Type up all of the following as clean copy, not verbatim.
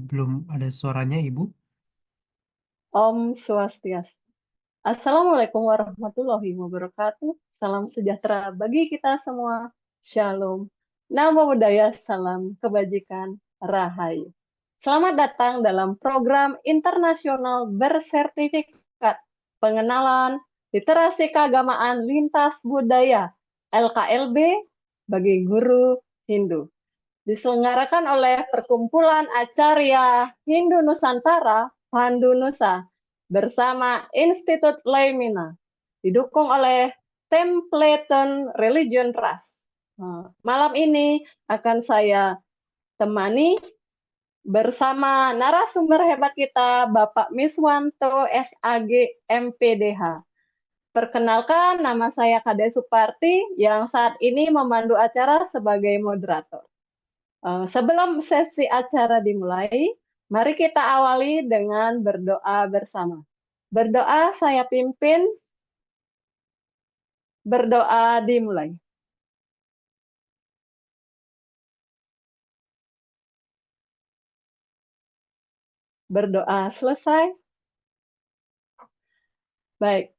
Belum ada suaranya, Ibu. Om Swastiastu. Assalamualaikum warahmatullahi wabarakatuh. Salam sejahtera bagi kita semua. Shalom. Namo Buddhaya, salam kebajikan, rahayu. Selamat datang dalam program internasional bersertifikat pengenalan literasi keagamaan lintas budaya LKLB bagi guru Hindu. Diselenggarakan oleh Perkumpulan Acarya Hindu Nusantara Pandu Nusa bersama Institut Lemina, didukung oleh Templeton Religion Trust. Malam ini akan saya temani bersama narasumber hebat kita, Bapak Miswanto, SAG, MPDH. Perkenalkan, nama saya Kade Suparti yang saat ini memandu acara sebagai moderator. Sebelum sesi acara dimulai, mari kita awali dengan berdoa bersama. Berdoa saya pimpin, berdoa dimulai. Berdoa selesai. Baik,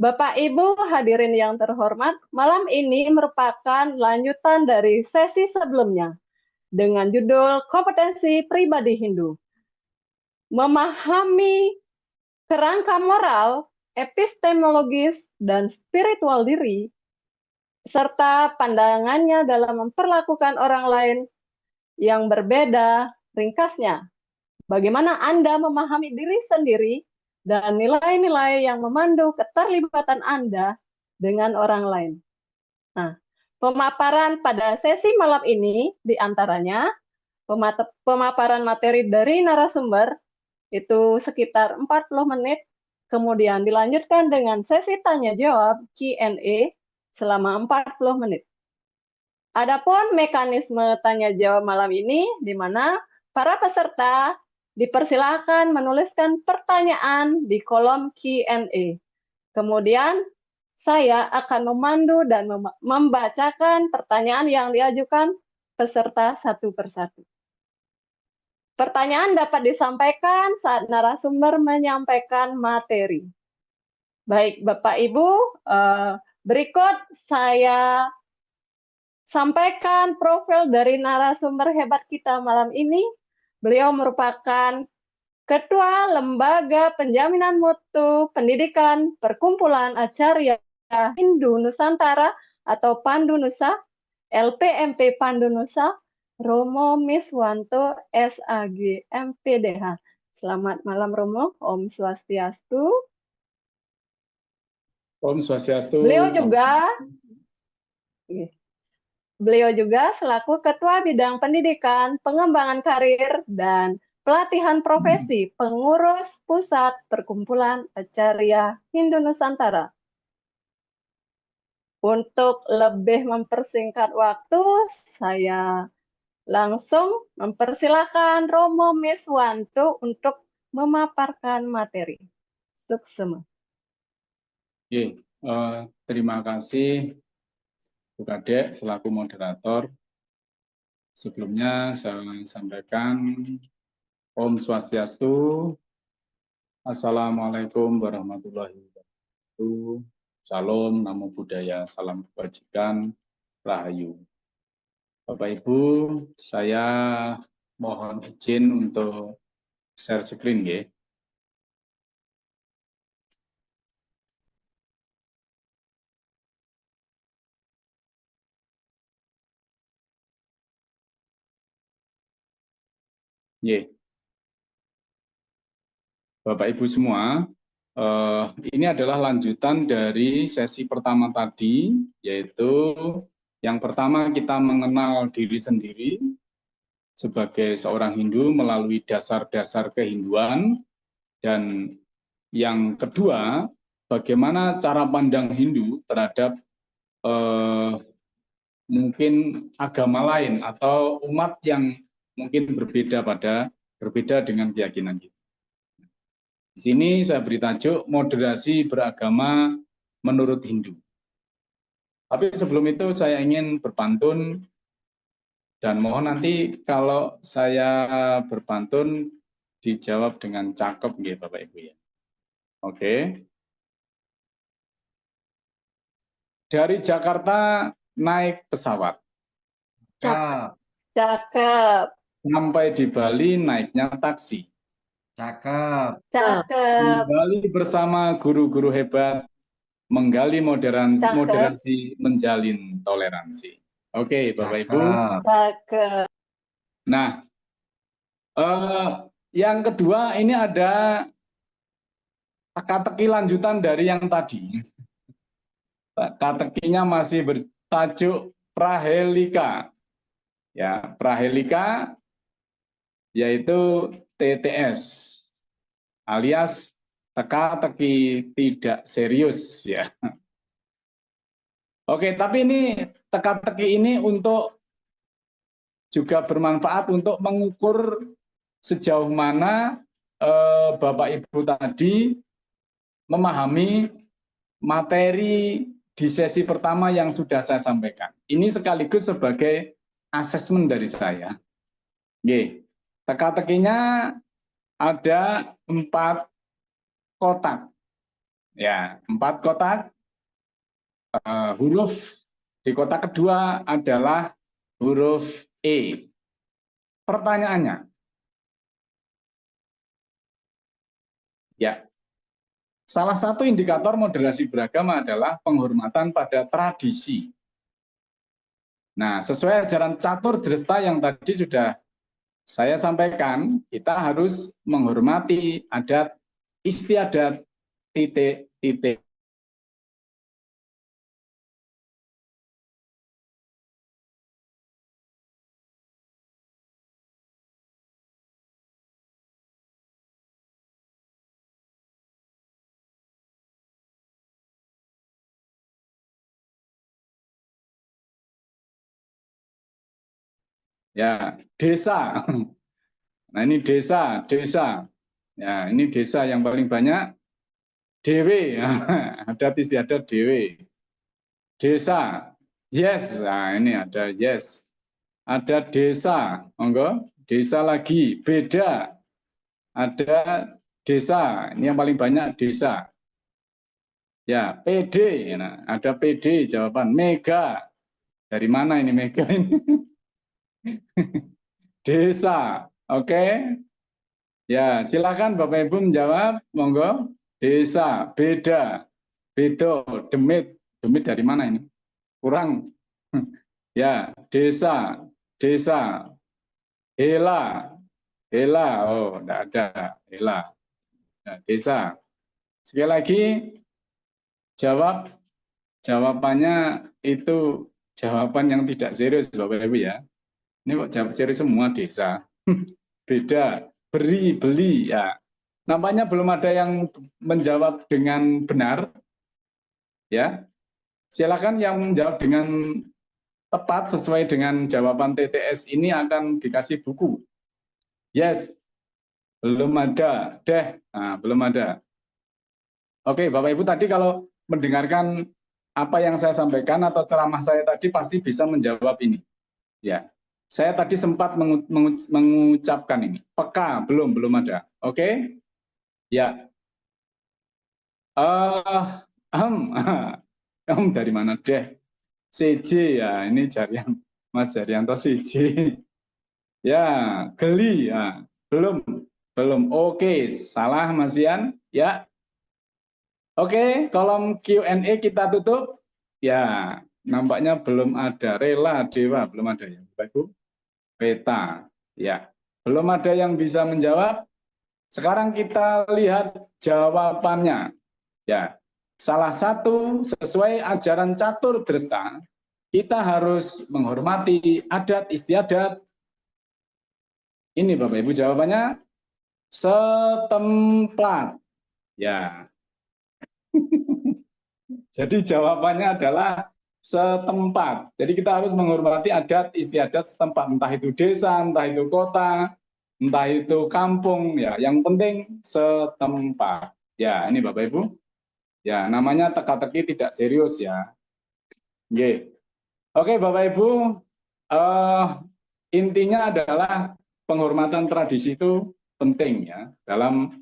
Bapak Ibu hadirin yang terhormat, malam ini merupakan lanjutan dari sesi sebelumnya dengan judul Kompetensi Pribadi Hindu. Memahami kerangka moral, epistemologis, dan spiritual diri serta pandangannya dalam memperlakukan orang lain yang berbeda. Ringkasnya, bagaimana Anda memahami diri sendiri dan nilai-nilai yang memandu keterlibatan Anda dengan orang lain. Nah, pemaparan pada sesi malam ini diantaranya pemaparan materi dari narasumber itu sekitar 40 menit, kemudian dilanjutkan dengan sesi tanya-jawab Q&A selama 40 menit. Adapun mekanisme tanya-jawab malam ini, di mana para peserta dipersilakan menuliskan pertanyaan di kolom Q&A. Kemudian, saya akan memandu dan membacakan pertanyaan yang diajukan peserta satu persatu. Pertanyaan dapat disampaikan saat narasumber menyampaikan materi. Baik, Bapak Ibu, berikut saya sampaikan profil dari narasumber hebat kita malam ini. Beliau merupakan Ketua Lembaga Penjaminan Mutu Pendidikan Perkumpulan Acarya Hindu Nusantara atau Pandu Nusa, LPMP Pandu Nusa, Romo Miswanto, SAG, MPDH. Selamat malam Romo, Om Swastiastu. Om Swastiastu. Beliau juga selaku Ketua Bidang Pendidikan, Pengembangan Karir, dan Pelatihan Profesi Pengurus Pusat Perkumpulan Acarya Hindu Nusantara. Untuk lebih mempersingkat waktu, saya langsung mempersilahkan Romo Miswanto untuk memaparkan materi. Sukses. Terima kasih Bu Kadek selaku moderator. Sebelumnya saya sampaikan Om Swastiastu. Assalamualaikum warahmatullahi wabarakatuh. Salam, Namo Buddhaya, salam kebajikan, rahayu. Bapak Ibu, saya mohon izin untuk share screen ya. Bapak Ibu semua, ini adalah lanjutan dari sesi pertama tadi, yaitu yang pertama kita mengenal diri sendiri sebagai seorang Hindu melalui dasar-dasar kehinduan, dan yang kedua, bagaimana cara pandang Hindu terhadap mungkin agama lain atau umat yang mungkin berbeda dengan keyakinan kita. Di sini saya beri tajuk moderasi beragama menurut Hindu. Tapi sebelum itu saya ingin berpantun Dan mohon nanti kalau saya berpantun dijawab dengan cakep nggih Bapak Ibu ya. Oke. Dari Jakarta naik pesawat. Cakep. Cakep. Sampai di Bali naiknya taksi. Cakep. Cakep. Kembali bersama guru-guru hebat menggali Cakep. moderasi, menjalin toleransi. Oke, Bapak Ibu. Cakep. Cakep. Nah, yang kedua ini ada teka-teki lanjutan dari yang tadi. Teka-tekinya masih bertajuk prahelika. Ya, prahelika yaitu TTS alias teka-teki tidak serius ya. Oke, tapi ini teka-teki ini untuk juga bermanfaat untuk mengukur sejauh mana Bapak Ibu tadi memahami materi di sesi pertama yang sudah saya sampaikan. Ini sekaligus sebagai asesmen dari saya. Oke, teka-tekinya ada 4 kotak. Ya, 4 kotak. Huruf di kotak kedua adalah huruf E. Pertanyaannya, ya, salah satu indikator moderasi beragama adalah penghormatan pada tradisi. Nah, sesuai ajaran catur dresta yang tadi sudah saya sampaikan, kita harus menghormati adat istiadat titik-titik. Ya, desa. Nah, ini desa, desa. Ya, ini desa yang paling banyak. Dewe, adat istiadat dewe. Desa, yes. Nah, ini ada yes. Ada desa, monggo. Desa lagi, beda. Ada desa, ini yang paling banyak desa. Ya, PD, nah, ada PD jawaban. Mega, dari mana ini mega ini? Desa, oke. Ya, silakan Bapak Ibu menjawab, monggo. Desa, beda, bedo, demit. Demit dari mana ini? Kurang. Ya, desa, desa. Hela, hela, oh, enggak ada. Hela. Nah, desa. Sekali lagi, jawabannya itu jawaban yang tidak serius, Bapak Ibu ya. Ini kok jawab serius semua desa. Beda, beri, beli, ya. Nampaknya belum ada yang menjawab dengan benar. Ya, silakan yang menjawab dengan tepat sesuai dengan jawaban TTS ini akan dikasih buku. Yes, belum ada, deh, nah, belum ada. Oke, Bapak Ibu tadi kalau mendengarkan apa yang saya sampaikan atau ceramah saya tadi pasti bisa menjawab ini. Ya, saya tadi sempat mengucapkan ini. Peka, belum ada. Oke, ya. Dari mana deh? CJ ya, ini Jarian Mas Jaryanto CJ. Ya, geli ya, belum. Oke, salah Mas Ian. Ya, oke, kolom Q&A kita tutup. Ya, nampaknya belum ada. Rela Dewa belum ada ya, Bapak Ibu. Peta, ya, belum ada yang bisa menjawab. Sekarang kita lihat jawabannya. Ya, salah satu sesuai ajaran catur dresta, kita harus menghormati adat istiadat. Ini Bapak Ibu jawabannya setempat. Ya. Jadi jawabannya adalah setempat. Jadi kita harus menghormati adat istiadat setempat, entah itu desa, entah itu kota, entah itu kampung, ya. Yang penting setempat. Ya, ini Bapak Ibu. Ya, namanya teka-teki tidak serius ya. Oke, Bapak Ibu, intinya adalah penghormatan tradisi itu penting ya dalam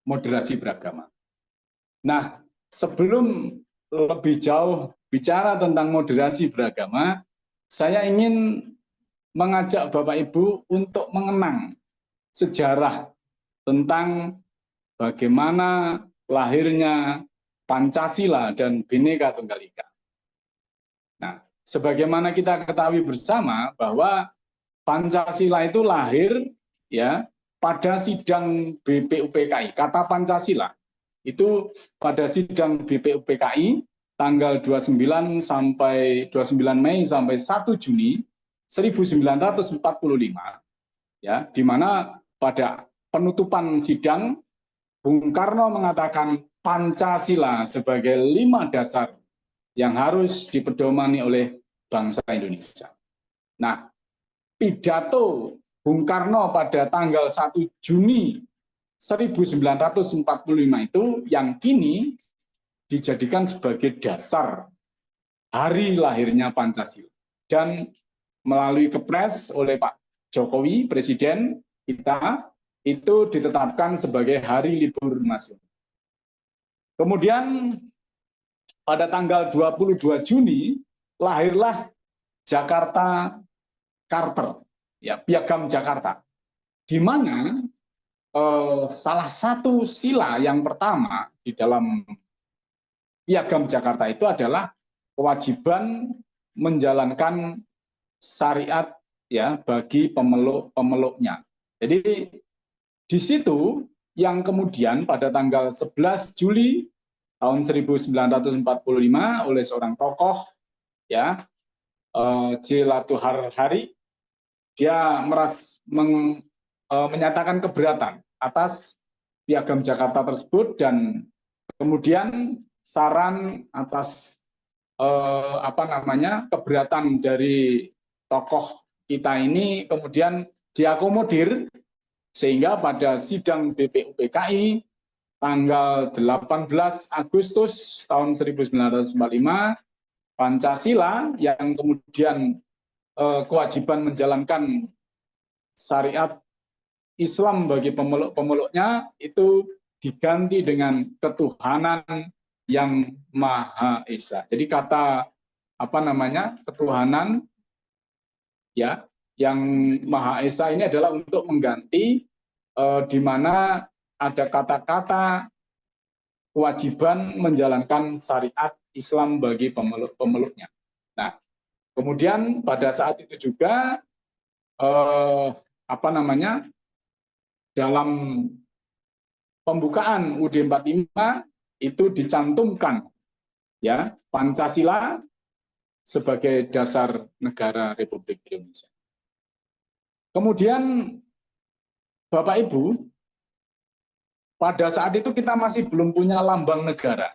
moderasi beragama. Nah, sebelum lebih jauh bicara tentang moderasi beragama, saya ingin mengajak Bapak Ibu untuk mengenang sejarah tentang bagaimana lahirnya Pancasila dan Bhinneka Tunggal Ika. Nah, sebagaimana kita ketahui bersama bahwa Pancasila itu lahir ya pada sidang BPUPKI. Kata Pancasila itu pada sidang BPUPKI tanggal 29 Mei sampai 1 Juni 1945 ya, di mana pada penutupan sidang Bung Karno mengatakan Pancasila sebagai 5 dasar yang harus dipedomani oleh bangsa Indonesia. Nah, pidato Bung Karno pada tanggal 1 Juni 1945 itu yang kini dijadikan sebagai dasar hari lahirnya Pancasila. Dan melalui Kepres oleh Pak Jokowi, Presiden kita, itu ditetapkan sebagai hari libur nasional. Kemudian pada tanggal 22 Juni lahirlah Jakarta Charter, ya, Piagam Jakarta, di mana salah satu sila yang pertama di dalam Piagam Jakarta itu adalah kewajiban menjalankan syariat ya bagi pemeluknya. Jadi di situ yang kemudian pada tanggal 11 Juli tahun 1945 oleh seorang tokoh ya Cilatuhari, dia menyatakan keberatan atas Piagam Jakarta tersebut dan kemudian saran atas keberatan dari tokoh kita ini kemudian diakomodir sehingga pada sidang BPUPKI tanggal 18 Agustus tahun 1945 Pancasila yang kemudian kewajiban menjalankan syariat Islam bagi pemeluknya itu diganti dengan ketuhanan yang Maha Esa. Jadi kata ketuhanan ya yang Maha Esa ini adalah untuk mengganti di mana ada kata-kata kewajiban menjalankan syariat Islam bagi pemeluknya. Nah, kemudian pada saat itu juga dalam pembukaan UUD 45 itu dicantumkan ya Pancasila sebagai dasar negara Republik Indonesia. Kemudian Bapak Ibu, pada saat itu kita masih belum punya lambang negara.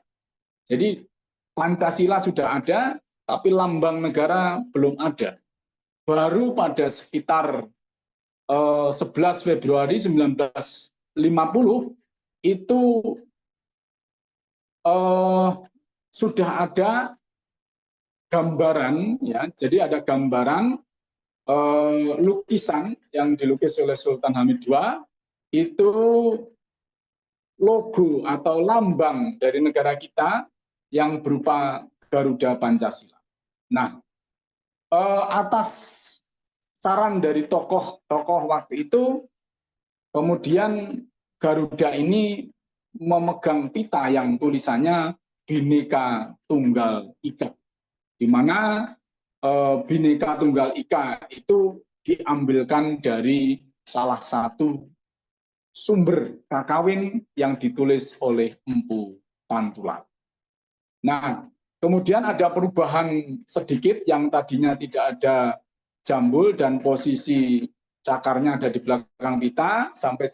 Jadi Pancasila sudah ada, tapi lambang negara belum ada. Baru pada sekitar 11 Februari 1950 itu sudah ada gambaran ya, jadi ada gambaran lukisan yang dilukis oleh Sultan Hamid II itu logo atau lambang dari negara kita yang berupa Garuda Pancasila. Nah, atas saran dari tokoh-tokoh waktu itu, kemudian Garuda ini memegang pita yang tulisannya Bhinneka Tunggal Ika, di mana Bhinneka Tunggal Ika itu diambilkan dari salah satu sumber kakawin yang ditulis oleh Empu Pantulan. Nah, kemudian ada perubahan sedikit yang tadinya tidak ada jambul dan posisi cakarnya ada di belakang pita sampai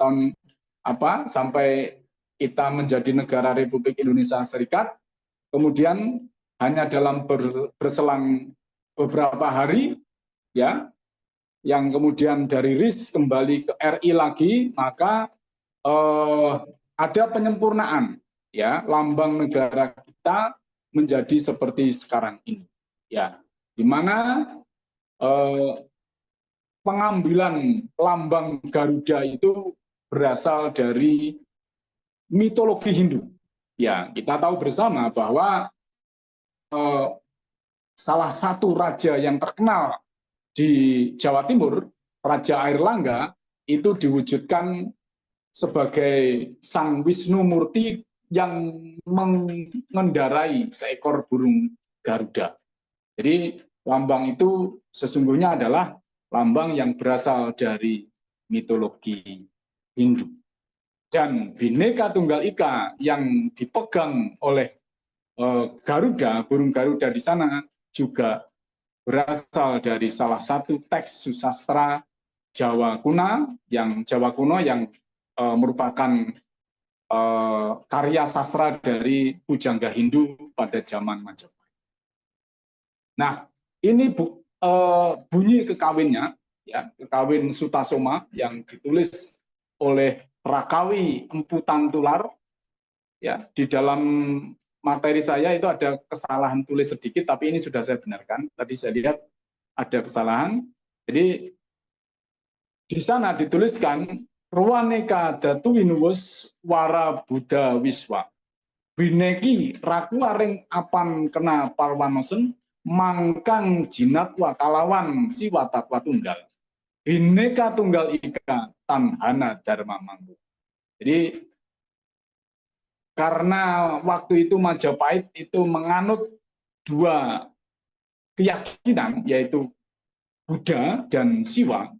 kita menjadi negara Republik Indonesia Serikat. Kemudian hanya dalam berselang beberapa hari ya yang kemudian dari RIS kembali ke RI lagi, maka ada penyempurnaan ya lambang negara kita menjadi seperti sekarang ini ya. di mana pengambilan lambang Garuda itu berasal dari mitologi Hindu. Ya, kita tahu bersama bahwa salah satu raja yang terkenal di Jawa Timur, Raja Airlangga, itu diwujudkan sebagai Sang Wisnu Murti yang mengendarai seekor burung Garuda. Jadi lambang itu sesungguhnya adalah lambang yang berasal dari mitologi Hindu. Dan Bhinneka Tunggal Ika yang dipegang oleh Garuda, burung Garuda di sana juga berasal dari salah satu teks susastra Jawa kuno yang merupakan karya sastra dari pujangga Hindu pada zaman Majapahit. Nah, ini bunyi kekawinnya, ya, kekawin Sutasoma yang ditulis oleh Rakawi Empu Tantular. Ya, di dalam materi saya itu ada kesalahan tulis sedikit, tapi ini sudah saya benarkan. Tadi saya lihat ada kesalahan. Jadi di sana dituliskan Ruwaneka datu winuwus wara Buddha wiswa. Bineki raku aring apan kena parwanosen mangkang jinat wakalawan siwatakwa tunggal. Bhinneka Tunggal Ika tanhana dharma mangku. Jadi karena waktu itu Majapahit itu menganut dua keyakinan, yaitu Buddha dan Siwa.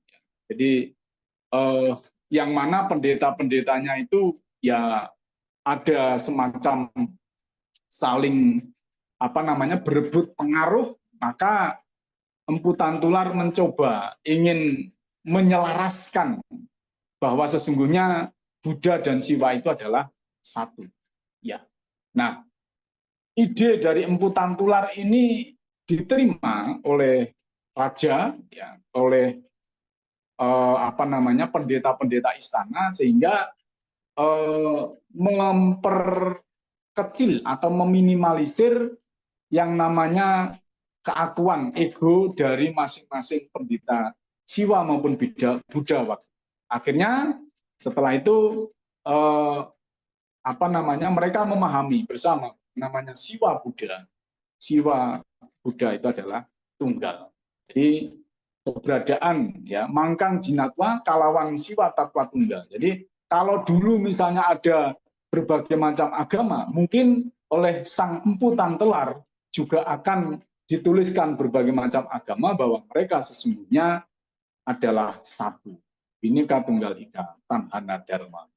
Jadi yang mana pendeta-pendetanya itu ya ada semacam saling berebut pengaruh, maka Empu Tantular mencoba ingin menyelaraskan bahwa sesungguhnya Buddha dan Siwa itu adalah satu. Ya. Nah, ide dari Empu Tantular ini diterima oleh raja, ya, oleh pendeta-pendeta istana, sehingga memperkecil atau meminimalisir yang namanya keakuan ego dari masing-masing pendeta Siwa maupun Buddha. Akhirnya setelah itu mereka memahami bersama namanya Siwa Buddha. Siwa Buddha itu adalah tunggal. Jadi keberadaan ya mangkang jinatwa kalawan Siwa takwa tunggal. Jadi kalau dulu misalnya ada berbagai macam agama, mungkin oleh Sang Empu Tantular juga akan dituliskan berbagai macam agama bahwa mereka sesungguhnya adalah satu. Bhinneka Tunggal Ika tanhana dharma.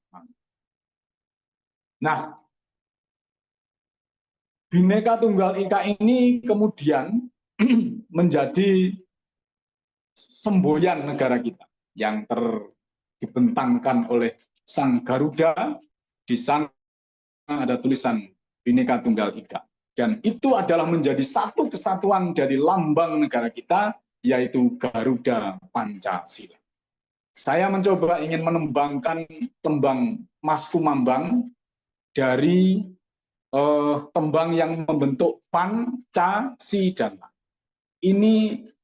Nah, Bhinneka Tunggal Ika ini kemudian menjadi semboyan negara kita yang dibentangkan oleh Sang Garuda. Di sana ada tulisan Bhinneka Tunggal Ika. Dan itu adalah menjadi satu kesatuan dari lambang negara kita, yaitu Garuda Pancasila. Saya mencoba ingin menembangkan tembang Mas Kumambang dari tembang yang membentuk Pancasila.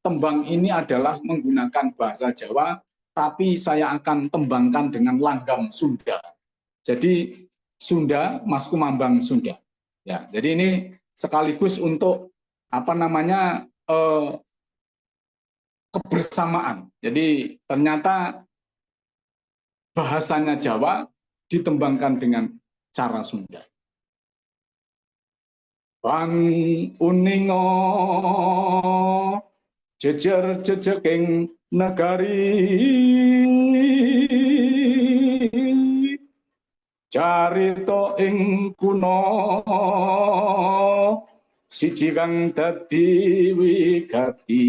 Tembang ini adalah menggunakan bahasa Jawa, tapi saya akan tembangkan dengan langgam Sunda. Jadi Sunda, Mas Kumambang Sunda. Ya, jadi ini sekaligus untuk kebersamaan. Jadi ternyata bahasanya Jawa ditembangkan dengan cara Sunda. Pan uningo jejer jejeking negari carita ing kuno siji kang dadi wigati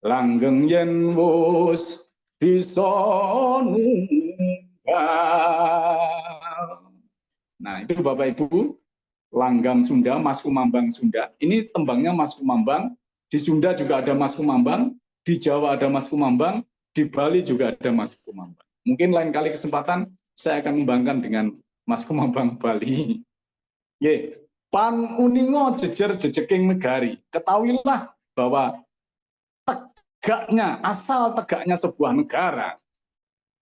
langgeng yen wus bisa nunggal. Nah, itu Bapak Ibu, langgam Sunda, Mas Kumambang Sunda. Ini tembangnya Mas Kumambang. Di Sunda juga ada Mas Kumambang, di Jawa ada Mas Kumambang, di Bali juga ada Mas Kumambang. Mungkin lain kali kesempatan saya akan membanggakan dengan Mas Kumambang Bali. Ye, Pan uningo jejer jejeking negari. Ketahuilah bahwa asal tegaknya sebuah negara,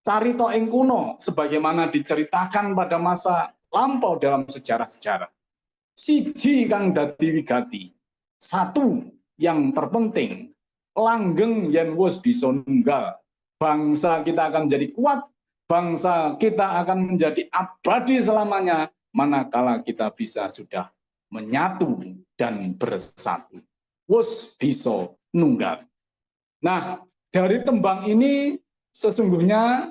carita ing kuno sebagaimana diceritakan pada masa lampau dalam sejarah-sejarah. Siji kang dadi wigati, satu yang terpenting, langgeng yen wis bisa nunggal. Bangsa kita akan menjadi kuat, bangsa kita akan menjadi abadi selamanya, manakala kita bisa sudah menyatu dan bersatu. Wis bisa nunggal. Nah, dari tembang ini sesungguhnya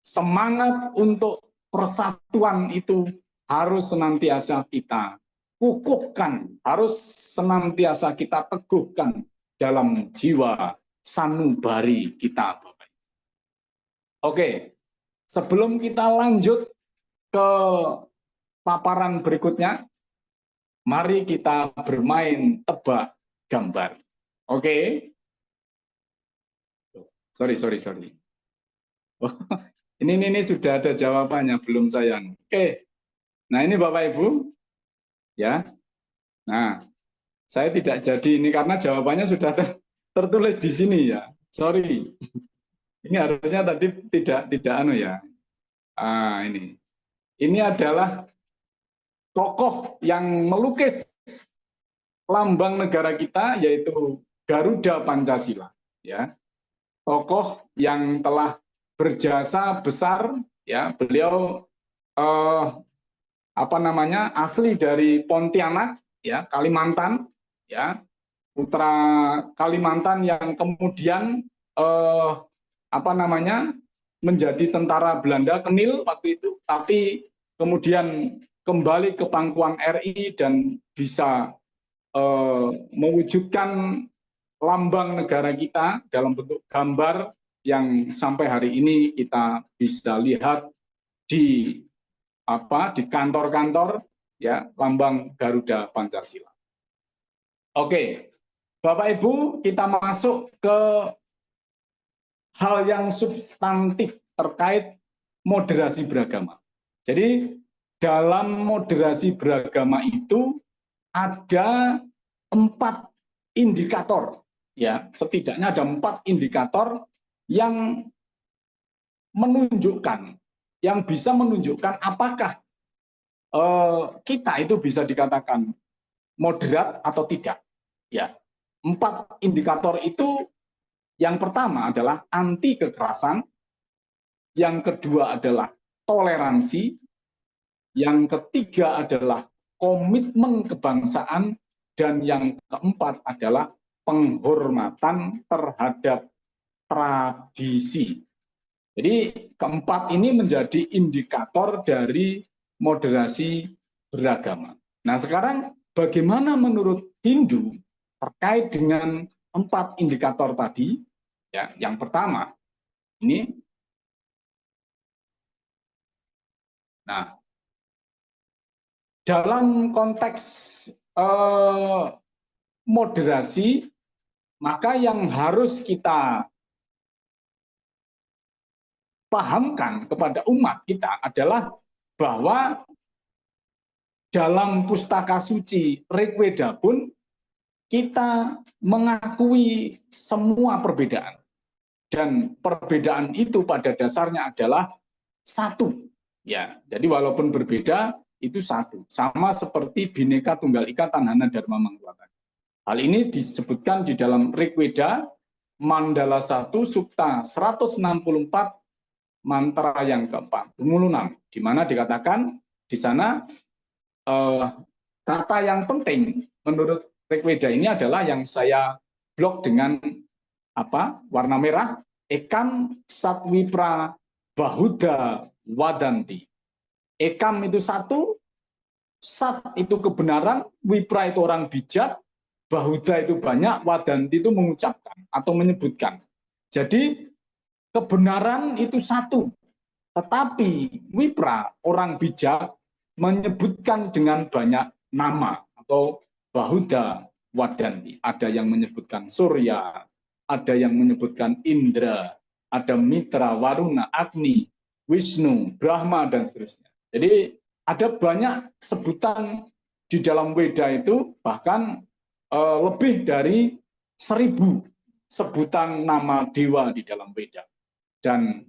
semangat untuk persatuan itu harus senantiasa kita kukuhkan, harus senantiasa kita teguhkan dalam jiwa sanubari kita. Oke, sebelum kita lanjut ke paparan berikutnya, mari kita bermain tebak gambar. Oke. Sorry. Oh, ini sudah ada jawabannya, belum sayang. Oke. Nah, ini Bapak Ibu. Ya. Nah, saya tidak jadi ini karena jawabannya sudah tertulis di sini ya. Sorry. Ini harusnya tadi tidak anu ya. Ini. Ini adalah tokoh yang melukis lambang negara kita, yaitu Garuda Pancasila, ya. Tokoh yang telah berjasa besar, ya. Beliau asli dari Pontianak, ya, Kalimantan, ya. Putra Kalimantan yang kemudian menjadi tentara Belanda Kenil waktu itu, tapi kemudian kembali ke pangkuan RI dan bisa mewujudkan lambang negara kita dalam bentuk gambar yang sampai hari ini kita bisa lihat di kantor-kantor, ya, lambang Garuda Pancasila. Oke, Bapak Ibu, kita masuk ke hal yang substantif terkait moderasi beragama. Jadi dalam moderasi beragama itu ada 4 indikator, ya, setidaknya ada 4 indikator yang bisa menunjukkan apakah kita itu bisa dikatakan moderat atau tidak. Ya, 4 indikator itu, yang pertama adalah anti kekerasan, yang kedua adalah toleransi, yang ketiga adalah komitmen kebangsaan, dan yang keempat adalah penghormatan terhadap tradisi. Jadi keempat ini menjadi indikator dari moderasi beragama. Nah, sekarang bagaimana menurut Hindu terkait dengan 4 indikator tadi? Ya, yang pertama ini. Nah, dalam konteks moderasi, maka yang harus kita pahamkan kepada umat kita adalah bahwa dalam pustaka suci Rigveda pun kita mengakui semua perbedaan. Dan perbedaan itu pada dasarnya adalah satu. Ya, jadi walaupun berbeda, itu satu. Sama seperti Bhinneka Tunggal Ika Tanhana Dharma Mangkuwata. Hal ini disebutkan di dalam Rigveda, Mandala 1, Sukta 164, mantra yang keempat, 26, di mana dikatakan di sana kata yang penting menurut Rigveda ini adalah yang saya blok dengan warna merah, ekam satwipra bahuda wadanti. Ekam itu satu, sat itu kebenaran, wipra itu orang bijak, bahuda itu banyak, wadanti itu mengucapkan atau menyebutkan. Jadi kebenaran itu satu, tetapi wipra, orang bijak, menyebutkan dengan banyak nama, atau bahuda wadanti. Ada yang menyebutkan Surya, ada yang menyebutkan Indra, ada Mitra, Waruna, Agni, Wisnu, Brahma, dan seterusnya. Jadi ada banyak sebutan di dalam Weda itu bahkan lebih dari 1000 sebutan nama dewa di dalam Weda. Dan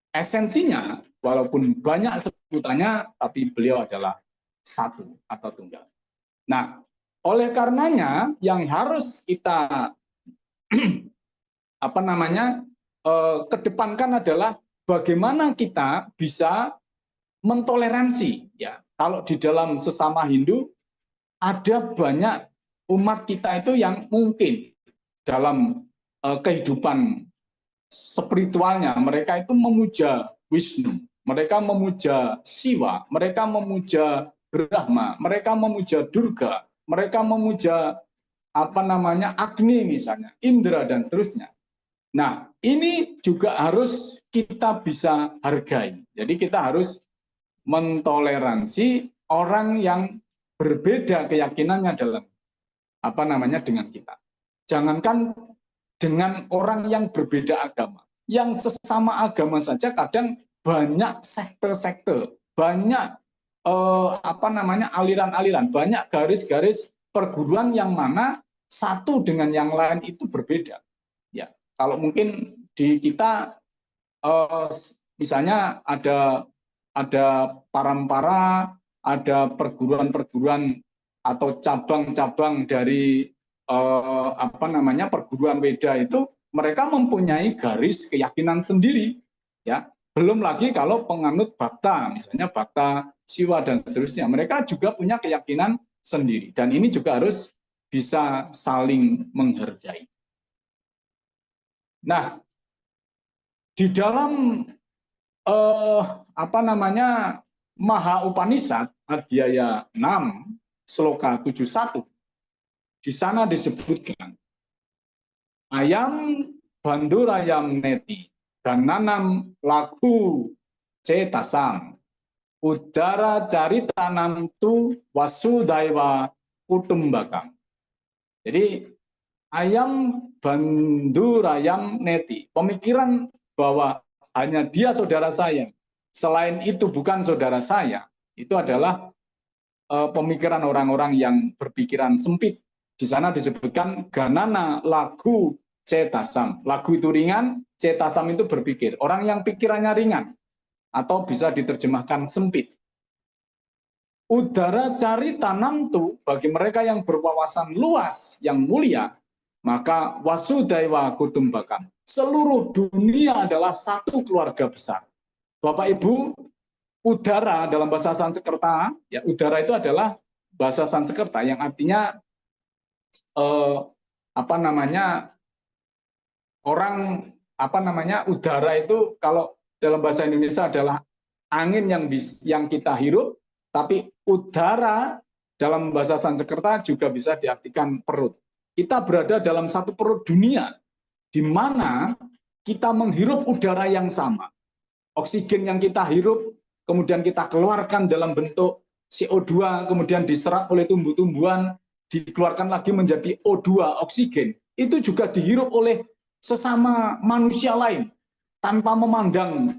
esensinya, walaupun banyak sebutannya, tapi beliau adalah satu atau tunggal. Nah, oleh karenanya yang harus kita kedepankan adalah bagaimana kita bisa mentoleransi. Ya, kalau di dalam sesama Hindu ada banyak umat kita itu yang mungkin dalam kehidupan spiritualnya mereka itu memuja Wisnu, mereka memuja Siwa, mereka memuja Brahma, mereka memuja Durga, mereka memuja Agni misalnya, Indra dan seterusnya. Nah, ini juga harus kita bisa hargai. Jadi kita harus mentoleransi orang yang berbeda keyakinannya dalam dengan kita. Jangankan dengan orang yang berbeda agama, yang sesama agama saja kadang banyak sekte-sekte, banyak aliran-aliran, banyak garis-garis perguruan yang mana satu dengan yang lain itu berbeda. Ya, kalau mungkin di kita misalnya ada parampara, ada perguruan-perguruan atau cabang-cabang dari perguruan Weda itu, mereka mempunyai garis keyakinan sendiri, ya. Belum lagi kalau penganut Bhakta, misalnya Bhakta Siwa dan seterusnya, mereka juga punya keyakinan sendiri, dan ini juga harus bisa saling menghargai. Nah, di dalam Maha Upanishad Adhyaya 6 Sloka 71, di sana disebutkan ayam bandurayam neti gananam lagu cetasam udara caritanam tu wasudaiwa kutumbakam. Jadi ayam bandurayam neti, pemikiran bahwa hanya dia saudara saya, selain itu bukan saudara saya, itu adalah pemikiran orang-orang yang berpikiran sempit. Di sana disebutkan ganana lagu cetasam. Lagu itu ringan, cetasam itu berpikir. Orang yang pikirannya ringan, atau bisa diterjemahkan sempit. Udara cari tanam tu, bagi mereka yang berwawasan luas, yang mulia, maka wasudaiwa kutumbakam. Seluruh dunia adalah satu keluarga besar. Bapak Ibu, udara dalam bahasa Sanskerta, ya, udara itu adalah bahasa Sanskerta yang artinya udara itu kalau dalam bahasa Indonesia adalah angin yang kita hirup, tapi udara dalam bahasa Sanskerta juga bisa diartikan perut. Kita berada dalam satu perut dunia di mana kita menghirup udara yang sama. Oksigen yang kita hirup kemudian kita keluarkan dalam bentuk CO2, kemudian diserap oleh tumbuh-tumbuhan, dikeluarkan lagi menjadi O2, oksigen. Itu juga dihirup oleh sesama manusia lain, tanpa memandang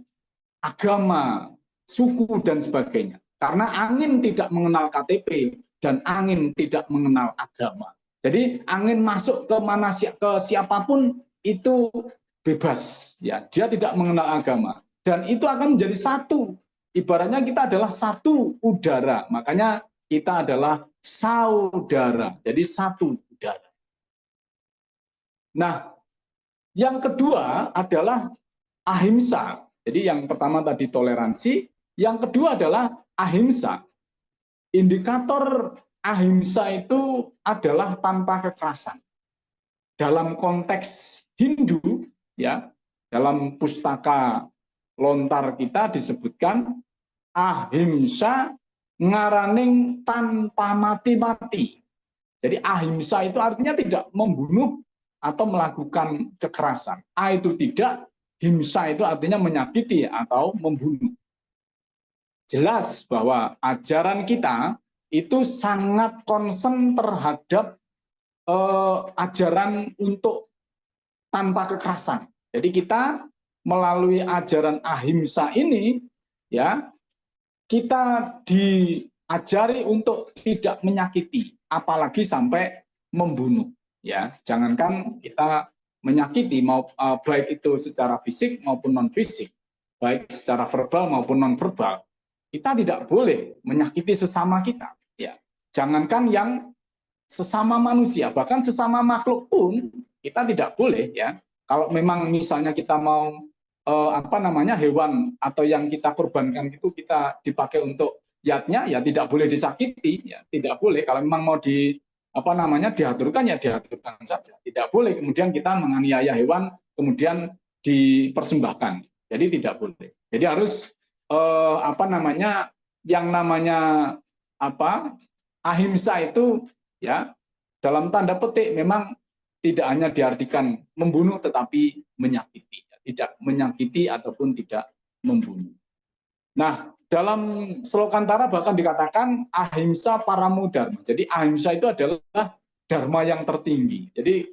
agama, suku, dan sebagainya. Karena angin tidak mengenal KTP, dan angin tidak mengenal agama. Jadi angin masuk ke mana ke siapapun, itu bebas. Ya, dia tidak mengenal agama. Dan itu akan menjadi satu. Ibaratnya kita adalah satu udara, makanya kita adalah saudara, jadi satu udara. Nah, yang kedua adalah ahimsa. Jadi yang pertama tadi toleransi, yang kedua adalah ahimsa. Indikator ahimsa itu adalah tanpa kekerasan. Dalam konteks Hindu, ya, dalam pustaka lontar kita disebutkan ahimsa ngaraning tanpa mati-mati. Jadi ahimsa itu artinya tidak membunuh atau melakukan kekerasan. A itu tidak, himsa itu artinya menyakiti atau membunuh. Jelas bahwa ajaran kita itu sangat concern terhadap ajaran untuk tanpa kekerasan. Jadi kita melalui ajaran ahimsa ini, ya, kita ajari untuk tidak menyakiti, apalagi sampai membunuh. Ya, jangankan kita menyakiti, baik itu secara fisik maupun non fisik, baik secara verbal maupun non verbal, kita tidak boleh menyakiti sesama kita. Ya, jangankan yang sesama manusia, bahkan sesama makhluk pun kita tidak boleh. Ya, kalau memang misalnya kita mau hewan atau yang kita korbankan itu kita dipakai untuk yatnya, ya tidak boleh disakiti, ya tidak boleh. Kalau memang mau diaturkan, ya diaturkan saja. Tidak boleh kemudian kita menganiaya hewan kemudian dipersembahkan. Jadi tidak boleh. Jadi harus yang namanya ahimsa itu, ya dalam tanda petik memang tidak hanya diartikan membunuh tetapi menyakiti, tidak menyakiti ataupun tidak membunuh. Nah, dalam Slokantara bahkan dikatakan ahimsa paramo dharma. Jadi ahimsa itu adalah dharma yang tertinggi. Jadi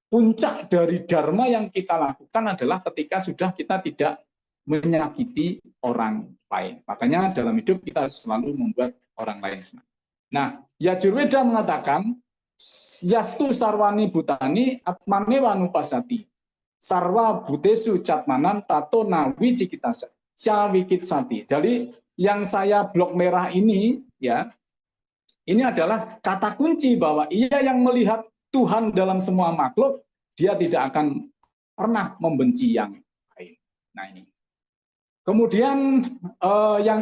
puncak dari dharma yang kita lakukan adalah ketika sudah kita tidak menyakiti orang lain. Makanya dalam hidup kita selalu membuat orang lain senang. Nah, Yajurveda mengatakan yastu sarwani bhutani atmane wanupasati. Sarwa bhutesu catmanan tato nawi cikitasa. Syawikit sati. Jadi yang saya blok merah ini, ya, ini adalah kata kunci bahwa ia yang melihat Tuhan dalam semua makhluk, dia tidak akan pernah membenci yang lain. Nah ini. Kemudian yang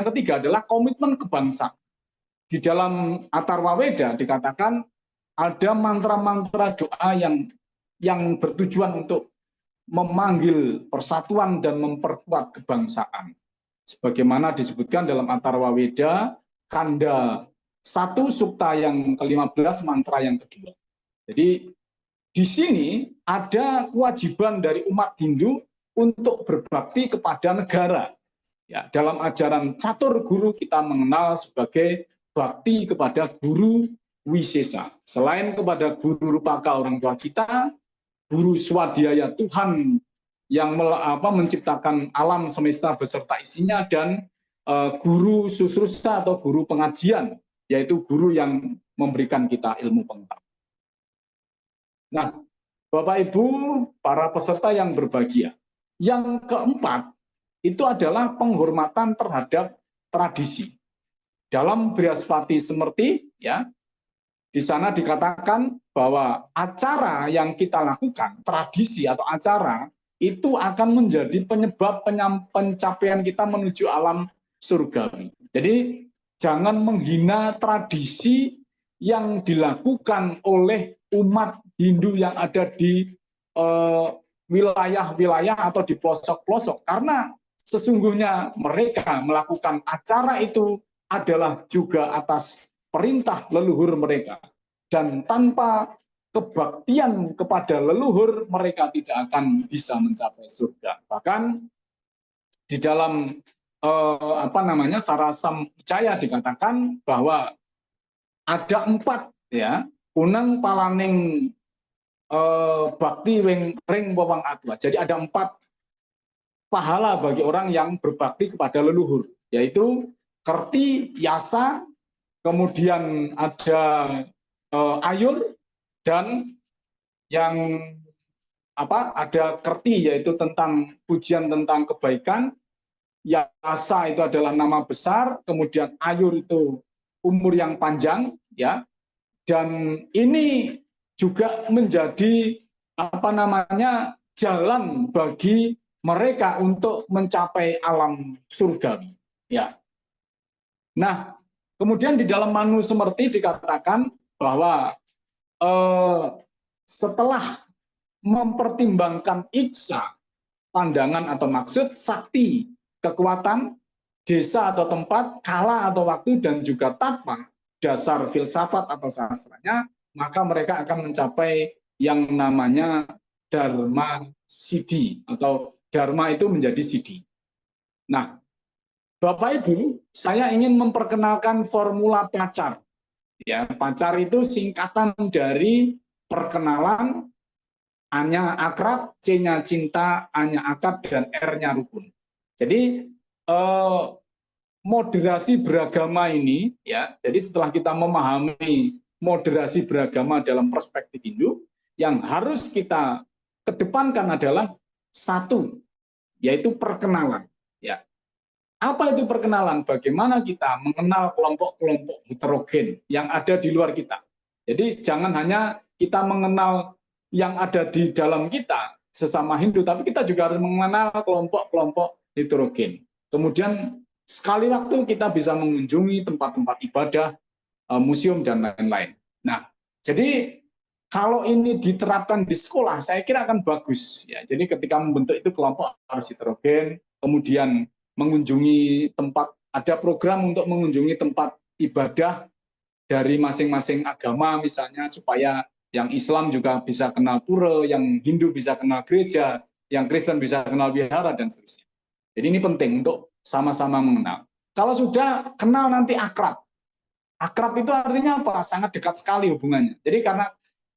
ketiga adalah komitmen kebangsaan. Di dalam Atharva Veda dikatakan ada mantra-mantra doa yang bertujuan untuk memanggil persatuan dan memperkuat kebangsaan. Sebagaimana disebutkan dalam Atharva Veda, Kanda 1 sukta yang ke-15, mantra yang kedua. Jadi di sini ada kewajiban dari umat Hindu untuk berbakti kepada negara. Ya, dalam ajaran catur guru kita mengenal sebagai bakti kepada guru wisesa. Selain kepada guru rupaka orang tua kita, guru swadhyaya Tuhan yang menciptakan alam semesta beserta isinya, dan guru susrusa atau guru pengajian, yaitu guru yang memberikan kita ilmu pengetahuan. Nah, Bapak Ibu, para peserta yang berbahagia, yang keempat itu adalah penghormatan terhadap tradisi. Dalam Brihaspati Smriti, ya, di sana dikatakan bahwa acara yang kita lakukan, tradisi atau acara, itu akan menjadi penyebab pencapaian kita menuju alam surgawi. Jadi jangan menghina tradisi yang dilakukan oleh umat Hindu yang ada di wilayah-wilayah atau di pelosok-pelosok. Karena sesungguhnya mereka melakukan acara itu adalah juga atas perintah leluhur mereka, dan tanpa kebaktian kepada leluhur mereka tidak akan bisa mencapai surga. Bahkan di dalam Sarasam Wijaya dikatakan bahwa ada 4, ya, kunang palaning bakti ring wewang atwa. Jadi ada 4 pahala bagi orang yang berbakti kepada leluhur, yaitu kerti, yasa, kemudian ada ayur, dan yang ada kerti, yaitu tentang pujian tentang kebaikan, yasa itu adalah nama besar, kemudian ayur itu umur yang panjang, ya. Dan ini juga menjadi jalan bagi mereka untuk mencapai alam surgawi, ya. Nah, kemudian di dalam Manu Smriti dikatakan bahwa setelah mempertimbangkan iksa, pandangan atau maksud, sakti, kekuatan, desa atau tempat, kala atau waktu, dan juga tatma, dasar filsafat atau sastranya, maka mereka akan mencapai yang namanya Dharma Siddhi, atau Dharma itu menjadi Siddhi. Nah, Bapak Ibu, saya ingin memperkenalkan formula pacar. Ya, pacar itu singkatan dari perkenalan, A-nya akrab, C-nya cinta, A-nya akad, dan R-nya rukun. Jadi moderasi beragama ini, ya, jadi setelah kita memahami moderasi beragama dalam perspektif Hindu, yang harus kita kedepankan adalah satu, yaitu perkenalan. Ya, apa itu perkenalan? Bagaimana kita mengenal kelompok-kelompok heterogen yang ada di luar kita. Jadi jangan hanya kita mengenal yang ada di dalam kita sesama Hindu, tapi kita juga harus mengenal kelompok-kelompok heterogen. Kemudian sekali waktu kita bisa mengunjungi tempat-tempat ibadah, museum, dan lain-lain. Nah, jadi kalau ini diterapkan di sekolah, saya kira akan bagus. Ya, jadi ketika membentuk itu kelompok harus heterogen, kemudian mengunjungi tempat, ada program untuk mengunjungi tempat ibadah dari masing-masing agama misalnya, supaya yang Islam juga bisa kenal pura, yang Hindu bisa kenal gereja, yang Kristen bisa kenal wihara, dan seterusnya. Jadi ini penting untuk sama-sama mengenal. Kalau sudah kenal nanti akrab. Akrab itu artinya apa? Sangat dekat sekali hubungannya. Jadi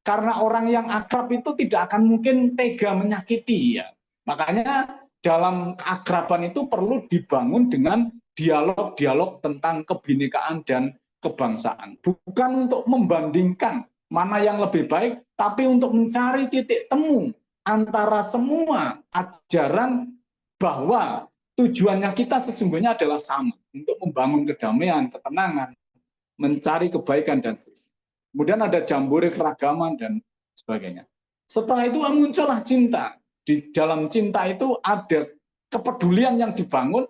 karena orang yang akrab itu tidak akan mungkin tega menyakiti, ya. Makanya dalam keakraban itu perlu dibangun dengan dialog-dialog tentang kebinekaan dan kebangsaan. Bukan untuk membandingkan mana yang lebih baik, tapi untuk mencari titik temu antara semua ajaran bahwa tujuannya kita sesungguhnya adalah sama, untuk membangun kedamaian, ketenangan, mencari kebaikan, dan seterusnya. Kemudian ada jambore keragaman dan sebagainya. Setelah itu muncullah cinta. Di dalam cinta itu ada kepedulian yang dibangun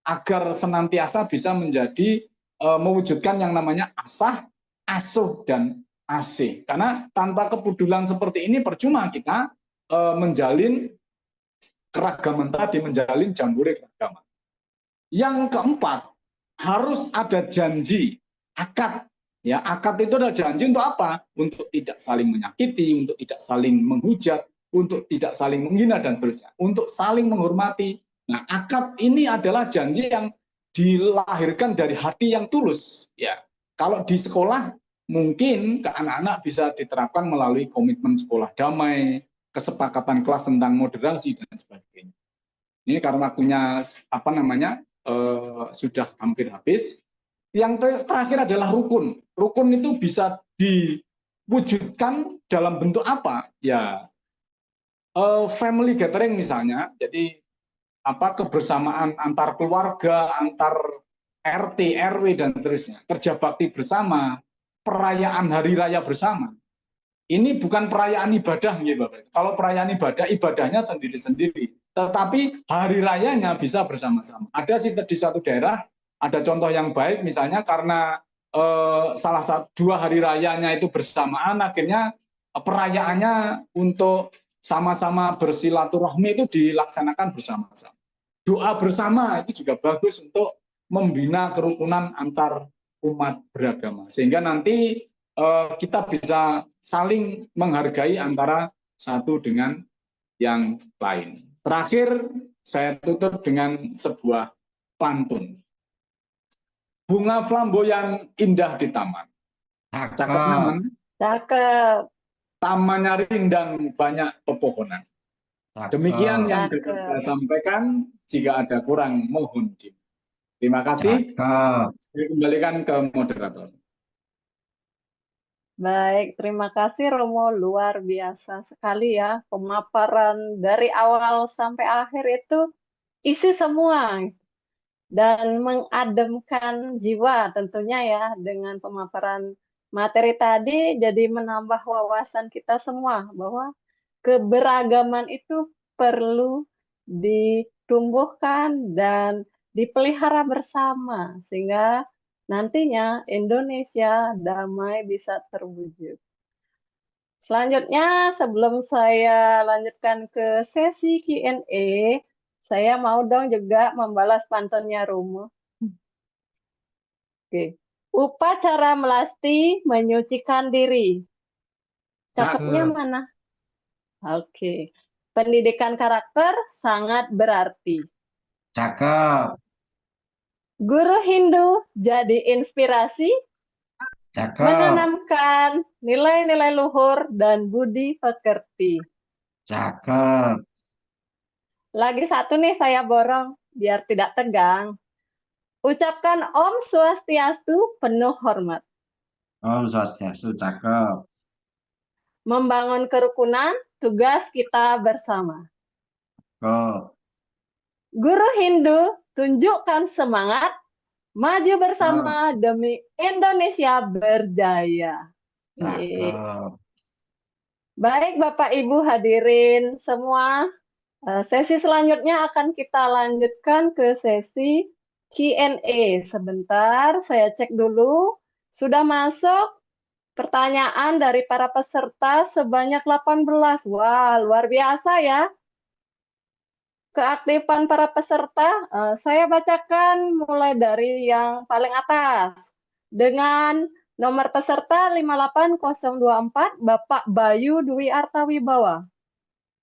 agar senantiasa bisa menjadi mewujudkan yang namanya asah, asuh, dan asih. Karena tanpa kepedulian seperti ini percuma kita menjalin keragaman tadi, menjalin jambore keragaman. Yang keempat, harus ada janji, akad. Ya, akad itu adalah janji untuk apa? Untuk tidak saling menyakiti, untuk tidak saling menghujat, untuk tidak saling menghina, dan seterusnya. Untuk saling menghormati. Nah, akad ini adalah janji yang dilahirkan dari hati yang tulus. Ya, kalau di sekolah mungkin ke anak-anak bisa diterapkan melalui komitmen sekolah damai, kesepakatan kelas tentang moderasi, dan sebagainya. Ini karena waktunya sudah hampir habis. Yang terakhir adalah rukun. Rukun itu bisa diwujudkan dalam bentuk apa? Ya, family gathering misalnya. Jadi kebersamaan antar keluarga, antar RT, RW, dan seterusnya. Kerja bakti bersama, perayaan hari raya bersama. Ini bukan perayaan ibadah, Bapak. Kalau perayaan ibadah, ibadahnya sendiri-sendiri. Tetapi hari rayanya bisa bersama-sama. Ada di satu daerah, ada contoh yang baik, misalnya karena salah satu 2 hari rayanya itu bersamaan, akhirnya perayaannya untuk sama-sama bersilaturahmi itu dilaksanakan bersama-sama. Doa bersama itu juga bagus untuk membina kerukunan antar umat beragama. Sehingga nanti kita bisa saling menghargai antara satu dengan yang lain. Terakhir, saya tutup dengan sebuah pantun. Bunga flamboyan indah di taman. Cakep naman. Cakep. Tamannya rindang, banyak pepohonan. Demikian yang dapat saya sampaikan. Jika ada kurang, mohon di. Terima kasih. Saya kembalikan ke moderator. Baik, terima kasih Romo. Luar biasa sekali ya. Pemaparan dari awal sampai akhir itu isi semua. Dan mengademkan jiwa tentunya ya, dengan pemaparan materi tadi, jadi menambah wawasan kita semua bahwa keberagaman itu perlu ditumbuhkan dan dipelihara bersama, sehingga nantinya Indonesia damai bisa terwujud. Selanjutnya, sebelum saya lanjutkan ke sesi Q&A, saya mau dong juga membalas pantunnya Romo. Oke. Upacara melasti menyucikan diri. Cakepnya mana? Oke. Pendidikan karakter sangat berarti. Cakep. Guru Hindu jadi inspirasi. Cakep. Menanamkan nilai-nilai luhur dan budi pekerti. Cakep. Lagi satu nih saya borong biar tidak tegang. Ucapkan Om Swastiastu penuh hormat. Om Swastiastu, cakep. Membangun kerukunan, tugas kita bersama. Cakep. Guru Hindu, tunjukkan semangat, maju Cakep. bersama demi Indonesia berjaya. Cakep. Baik Bapak Ibu hadirin semua, sesi selanjutnya akan kita lanjutkan ke sesi Q&A. Sebentar, saya cek dulu. Sudah masuk pertanyaan dari para peserta sebanyak 18. Wah, luar biasa ya. Keaktifan para peserta, saya bacakan mulai dari yang paling atas. Dengan nomor peserta 58024, Bapak Bayu Dwi Artawibawa.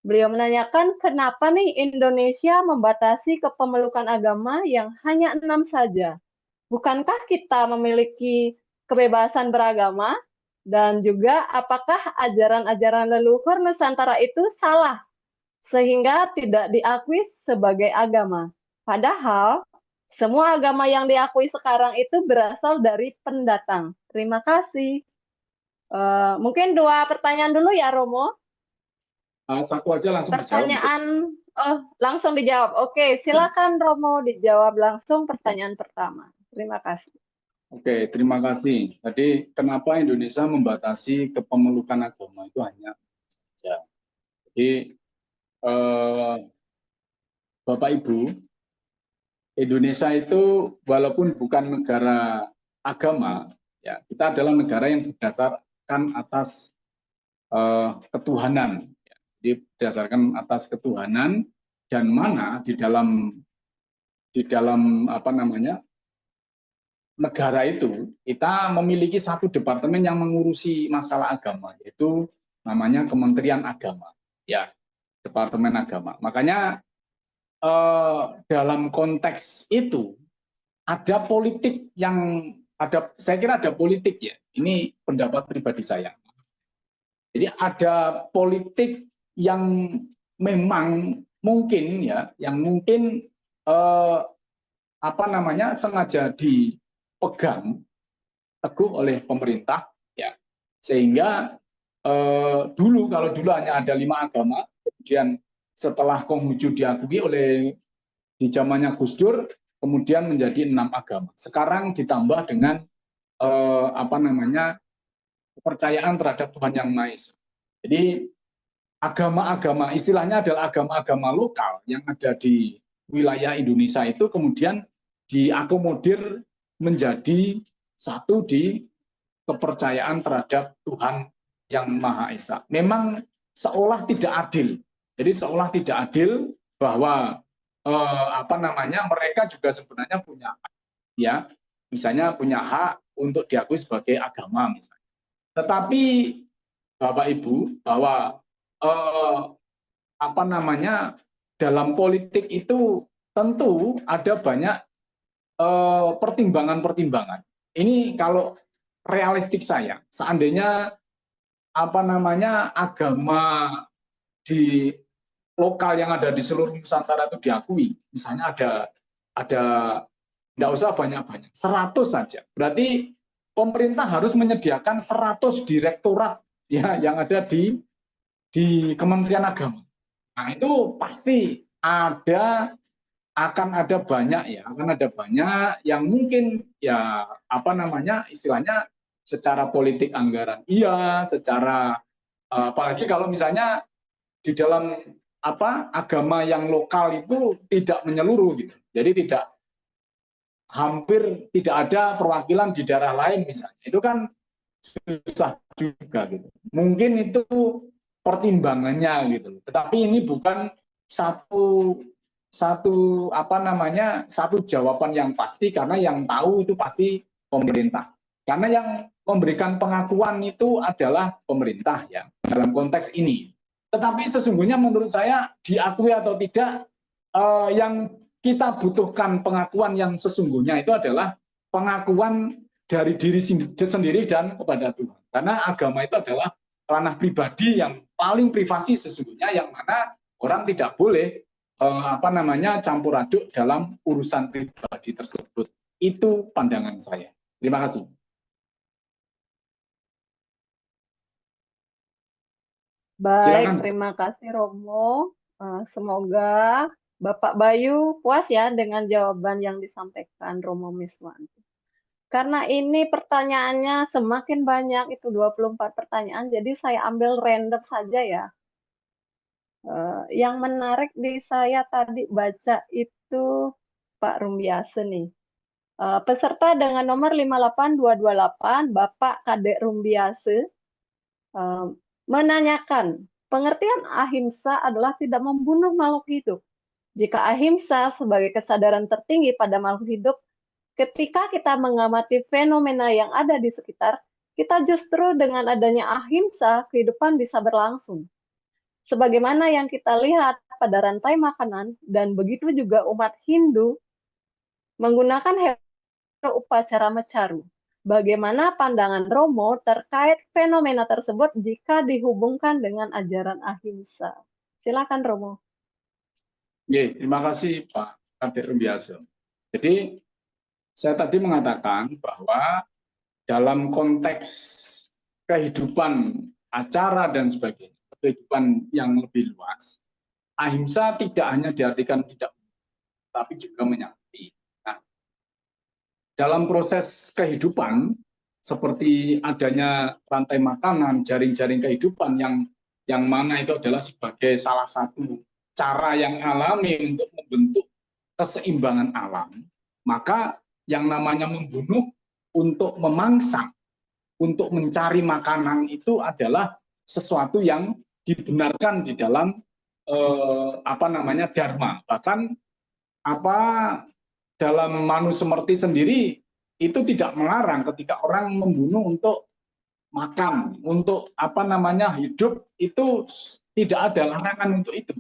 Beliau menanyakan kenapa nih Indonesia membatasi kepemilikan agama yang hanya 6 saja. Bukankah kita memiliki kebebasan beragama? Dan juga apakah ajaran-ajaran leluhur Nusantara itu salah sehingga tidak diakui sebagai agama? Padahal semua agama yang diakui sekarang itu berasal dari pendatang. Terima kasih. Mungkin 2 pertanyaan dulu ya, Romo. Satu aja langsung dijawab. Pertanyaan, langsung dijawab. Oke, silakan Romo dijawab langsung pertanyaan pertama. Terima kasih. Oke, terima kasih. Jadi kenapa Indonesia membatasi kepemilikan agama itu hanya saja. Jadi Bapak Ibu, Indonesia itu walaupun bukan negara agama, ya kita adalah negara yang berdasarkan atas ketuhanan. Jadi berdasarkan atas ketuhanan dan mana di dalam apa namanya negara itu kita memiliki satu departemen yang mengurusi masalah agama, yaitu namanya Kementerian Agama, ya Departemen Agama. Makanya dalam konteks itu ada politik yang saya kira ada politik ya. Ini pendapat pribadi saya. Jadi ada politik yang memang mungkin ya, yang mungkin apa namanya sengaja dipegang teguh oleh pemerintah ya, sehingga kalau dulu hanya ada 5 agama, kemudian setelah Konghucu diakui oleh di zamannya Gus Dur, kemudian menjadi 6 agama. Sekarang ditambah dengan apa namanya kepercayaan terhadap Tuhan Yang Maha Esa. Jadi agama-agama, istilahnya adalah agama-agama lokal yang ada di wilayah Indonesia itu kemudian diakomodir menjadi satu di kepercayaan terhadap Tuhan Yang Maha Esa. Memang seolah tidak adil. Jadi seolah tidak adil bahwa apa namanya mereka juga sebenarnya punya hak, ya, misalnya punya hak untuk diakui sebagai agama misalnya. Tetapi Bapak Ibu bahwa apa namanya dalam politik itu tentu ada banyak pertimbangan-pertimbangan. Ini kalau realistik saya, seandainya apa namanya agama di lokal yang ada di seluruh Nusantara itu diakui, misalnya ada tidak usah banyak-banyak, 100 saja. Berarti pemerintah harus menyediakan 100 direktorat ya yang ada di Kementerian Agama. Nah, itu pasti akan ada banyak yang mungkin ya apa namanya istilahnya secara politik anggaran iya, secara apalagi kalau misalnya di dalam apa agama yang lokal itu tidak menyeluruh gitu. Jadi hampir tidak ada perwakilan di daerah lain misalnya. Itu kan susah juga gitu. Mungkin itu pertimbangannya gitu. Tetapi ini bukan satu apa namanya satu jawaban yang pasti karena yang tahu itu pasti pemerintah. Karena yang memberikan pengakuan itu adalah pemerintah ya dalam konteks ini. Tetapi sesungguhnya menurut saya diakui atau tidak yang kita butuhkan pengakuan yang sesungguhnya itu adalah pengakuan dari diri sendiri dan kepada Tuhan. Karena agama itu adalah ranah pribadi yang paling privasi sesungguhnya yang mana orang tidak boleh apa namanya campur aduk dalam urusan pribadi tersebut. Itu pandangan saya. Terima kasih. Baik, Silakan. terima kasih Romo. Semoga Bapak Bayu puas ya dengan jawaban yang disampaikan Romo Miswanto. Karena ini pertanyaannya semakin banyak, itu 24 pertanyaan, jadi saya ambil random saja ya. Yang menarik di saya tadi baca itu Pak Rumbiase nih. Peserta dengan nomor 58228, Bapak Kadek Rumbiase, menanyakan, pengertian ahimsa adalah tidak membunuh makhluk hidup. Jika ahimsa sebagai kesadaran tertinggi pada makhluk hidup, ketika kita mengamati fenomena yang ada di sekitar, kita justru dengan adanya ahimsa, kehidupan bisa berlangsung. Sebagaimana yang kita lihat pada rantai makanan, dan begitu juga umat Hindu menggunakan upacara mecaru. Bagaimana pandangan Romo terkait fenomena tersebut jika dihubungkan dengan ajaran ahimsa? Silakan Romo. Terima kasih Pak Kadek Rumbiase. Jadi saya tadi mengatakan bahwa dalam konteks kehidupan acara dan sebagainya, kehidupan yang lebih luas, ahimsa tidak hanya diartikan tidak, tapi juga menyakiti. Nah, dalam proses kehidupan, seperti adanya rantai makanan, jaring-jaring kehidupan yang mana itu adalah sebagai salah satu cara yang alami untuk membentuk keseimbangan alam, maka yang namanya membunuh untuk memangsa, untuk mencari makanan itu adalah sesuatu yang dibenarkan di dalam dharma. Bahkan dalam Manusemerti sendiri itu tidak melarang ketika orang membunuh untuk makan, untuk hidup, itu tidak ada larangan untuk itu.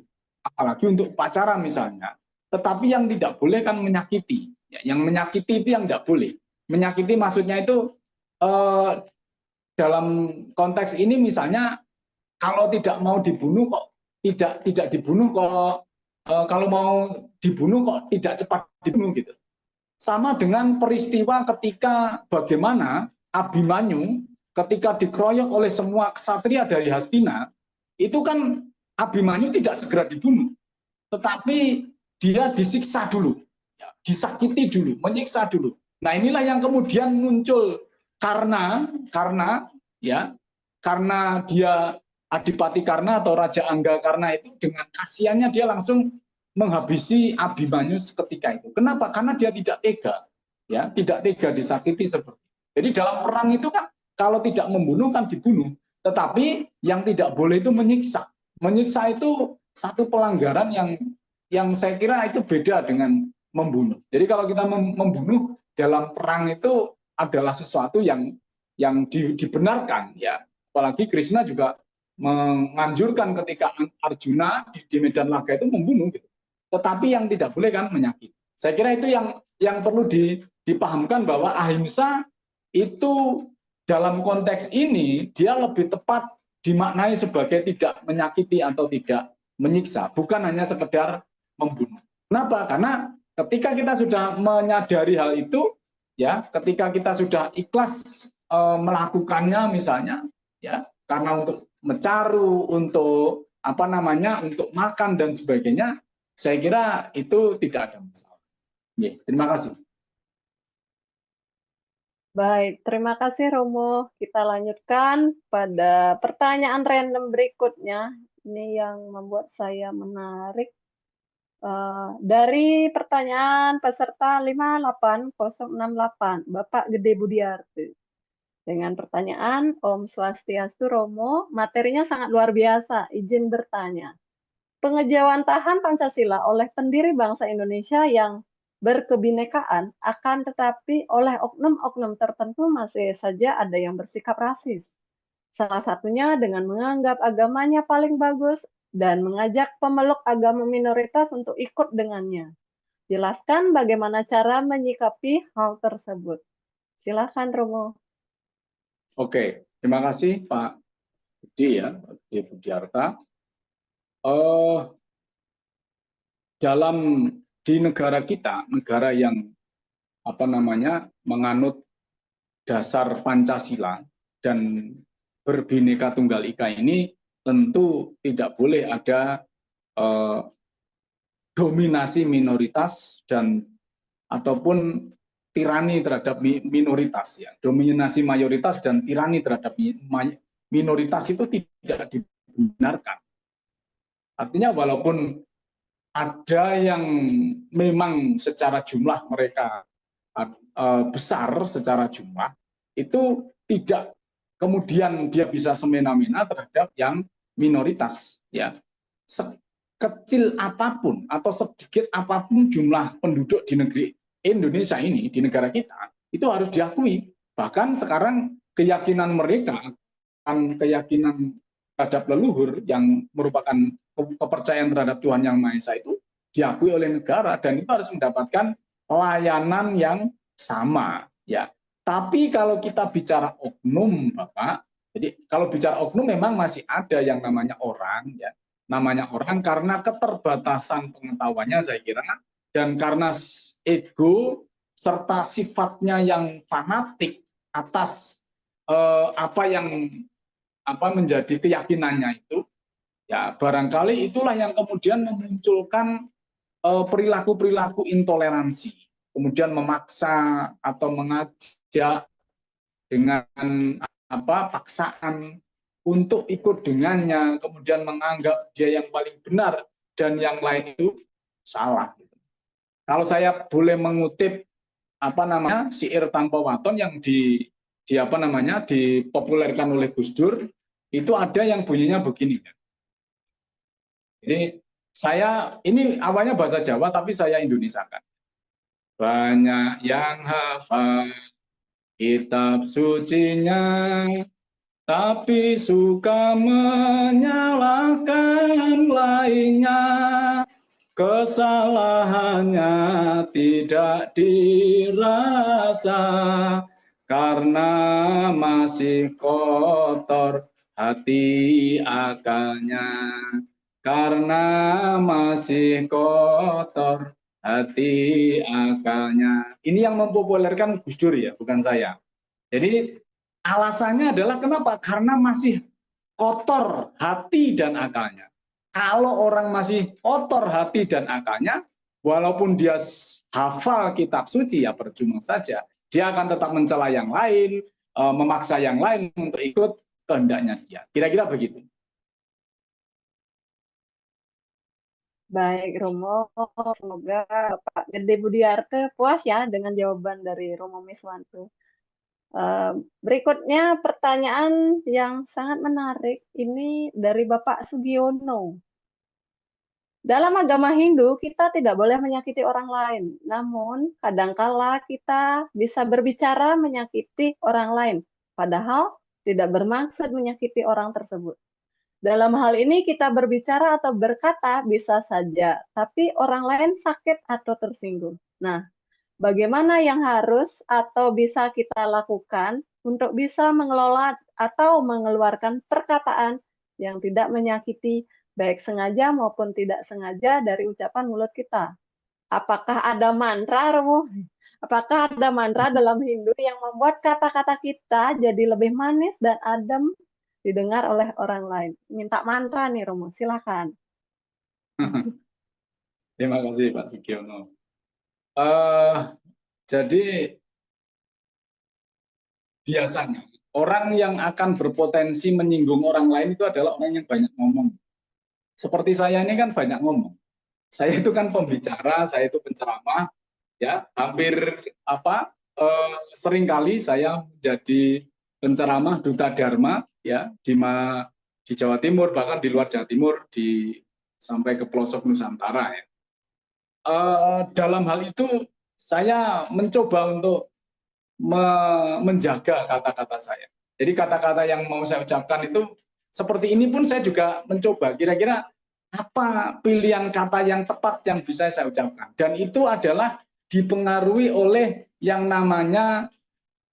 Apalagi untuk upacara misalnya. Tetapi yang tidak boleh kan menyakiti. Yang menyakiti itu yang tidak boleh. Menyakiti maksudnya itu dalam konteks ini misalnya kalau tidak mau dibunuh kok tidak dibunuh kok, kalau mau dibunuh kok tidak cepat dibunuh gitu. Sama dengan peristiwa ketika bagaimana Abimanyu ketika dikeroyok oleh semua ksatria dari Hastina, itu kan Abimanyu tidak segera dibunuh, tetapi dia disiksa dulu, disakiti dulu, menyiksa dulu. Nah inilah yang kemudian muncul karena dia Adipati Karna atau Raja Angga Karna itu dengan kasihannya dia langsung menghabisi Abimanyu seketika itu. Kenapa? Karena dia tidak tega, tidak tega disakiti seperti itu. Jadi dalam perang itu kan kalau tidak membunuh kan dibunuh, tetapi yang tidak boleh itu menyiksa. Menyiksa itu satu pelanggaran yang saya kira itu beda dengan membunuh. Jadi kalau kita membunuh dalam perang itu adalah sesuatu yang dibenarkan, ya. Apalagi Krishna juga menganjurkan ketika Arjuna di medan laga itu membunuh, gitu. Tetapi yang tidak boleh kan menyakiti. Saya kira itu yang perlu dipahamkan bahwa ahimsa itu dalam konteks ini dia lebih tepat dimaknai sebagai tidak menyakiti atau tidak menyiksa, bukan hanya sekedar membunuh. Kenapa? Karena ketika kita sudah menyadari hal itu, ketika kita sudah ikhlas melakukannya misalnya, karena untuk mecaru, untuk untuk makan dan sebagainya, saya kira itu tidak ada masalah. Terima kasih. Baik, terima kasih Romo. Kita lanjutkan pada pertanyaan random berikutnya. Ini yang membuat saya menarik. Dari pertanyaan peserta 58068, Bapak Gede Budiarti. Dengan pertanyaan, Om Swastiastu Romo, materinya sangat luar biasa, izin bertanya. Pengejawantahan Pancasila oleh pendiri bangsa Indonesia yang berkebinekaan, akan tetapi oleh oknum-oknum tertentu masih saja ada yang bersikap rasis. Salah satunya dengan menganggap agamanya paling bagus dan mengajak pemeluk agama minoritas untuk ikut dengannya. Jelaskan bagaimana cara menyikapi hal tersebut. Silakan Romo. Oke, terima kasih Pak Budi Budi Budiarta. Di negara kita, negara yang menganut dasar Pancasila dan berbineka tunggal ika ini tentu tidak boleh ada dominasi minoritas dan ataupun tirani terhadap minoritas ya. Dominasi mayoritas dan tirani terhadap minoritas itu tidak dibenarkan. Artinya walaupun ada yang memang secara jumlah mereka besar secara jumlah, itu tidak kemudian dia bisa semena-mena terhadap yang minoritas ya. Sekecil apapun atau sedikit apapun jumlah penduduk di negeri Indonesia ini, di negara kita, itu harus diakui. Bahkan sekarang keyakinan mereka, keyakinan terhadap leluhur yang merupakan kepercayaan terhadap Tuhan Yang Maha Esa itu diakui oleh negara dan itu harus mendapatkan layanan yang sama ya. Tapi kalau kita bicara oknum, Bapak, jadi kalau bicara oknum memang masih ada yang namanya orang ya. Namanya orang karena keterbatasan pengetahuannya saya kira dan karena ego serta sifatnya yang fanatik atas apa yang menjadi keyakinannya itu, ya barangkali itulah yang kemudian memunculkan perilaku-perilaku intoleransi, kemudian memaksa atau mengajak dengan paksaan untuk ikut dengannya, kemudian menganggap dia yang paling benar dan yang lain itu salah. Kalau saya boleh mengutip syair tanpa waton yang dipopulerkan oleh Gus Dur, itu ada yang bunyinya begini. Jadi ini awalnya bahasa Jawa tapi saya Indonesiakan. Banyak yang hafal kitab sucinya, tapi suka menyalahkan lainnya. Kesalahannya tidak dirasa karena masih kotor hati akalnya. Karena masih kotor hati akalnya. Ini yang mempopulerkan Gus Dur ya, bukan saya. Jadi alasannya adalah kenapa? Karena masih kotor hati dan akalnya. Kalau orang masih kotor hati dan akalnya, walaupun dia hafal kitab suci ya percuma saja. Dia akan tetap mencela yang lain, memaksa yang lain untuk ikut kehendaknya dia. Kira-kira begitu. Baik, Romo. Semoga Pak Gede Budiarte puas ya dengan jawaban dari Romo Miswanto. Berikutnya pertanyaan yang sangat menarik ini dari Bapak Sugiono. Dalam agama Hindu, kita tidak boleh menyakiti orang lain. Namun, kadangkala kita bisa berbicara menyakiti orang lain, padahal tidak bermaksud menyakiti orang tersebut. Dalam hal ini, kita berbicara atau berkata bisa saja, tapi orang lain sakit atau tersinggung. Nah, bagaimana yang harus atau bisa kita lakukan untuk bisa mengelola atau mengeluarkan perkataan yang tidak menyakiti baik sengaja maupun tidak sengaja dari ucapan mulut kita? Apakah ada mantra, Romo? Apakah ada mantra dalam Hindu yang membuat kata-kata kita jadi lebih manis dan adem didengar oleh orang lain? Minta mantra nih, Romo. Silakan. Terima kasih Pak Sugiono. Jadi biasanya orang yang akan berpotensi menyinggung orang lain itu adalah orang yang banyak ngomong. Seperti saya ini kan banyak ngomong. Saya itu kan pembicara, saya itu penceramah, ya hampir seringkali saya menjadi penceramah duta dharma, ya di Jawa Timur bahkan di luar Jawa Timur sampai ke pelosok Nusantara. Ya. Dalam hal itu saya mencoba untuk menjaga kata-kata saya. Jadi kata-kata yang mau saya ucapkan itu seperti ini pun saya juga mencoba kira-kira apa pilihan kata yang tepat yang bisa saya ucapkan. Dan itu adalah dipengaruhi oleh yang namanya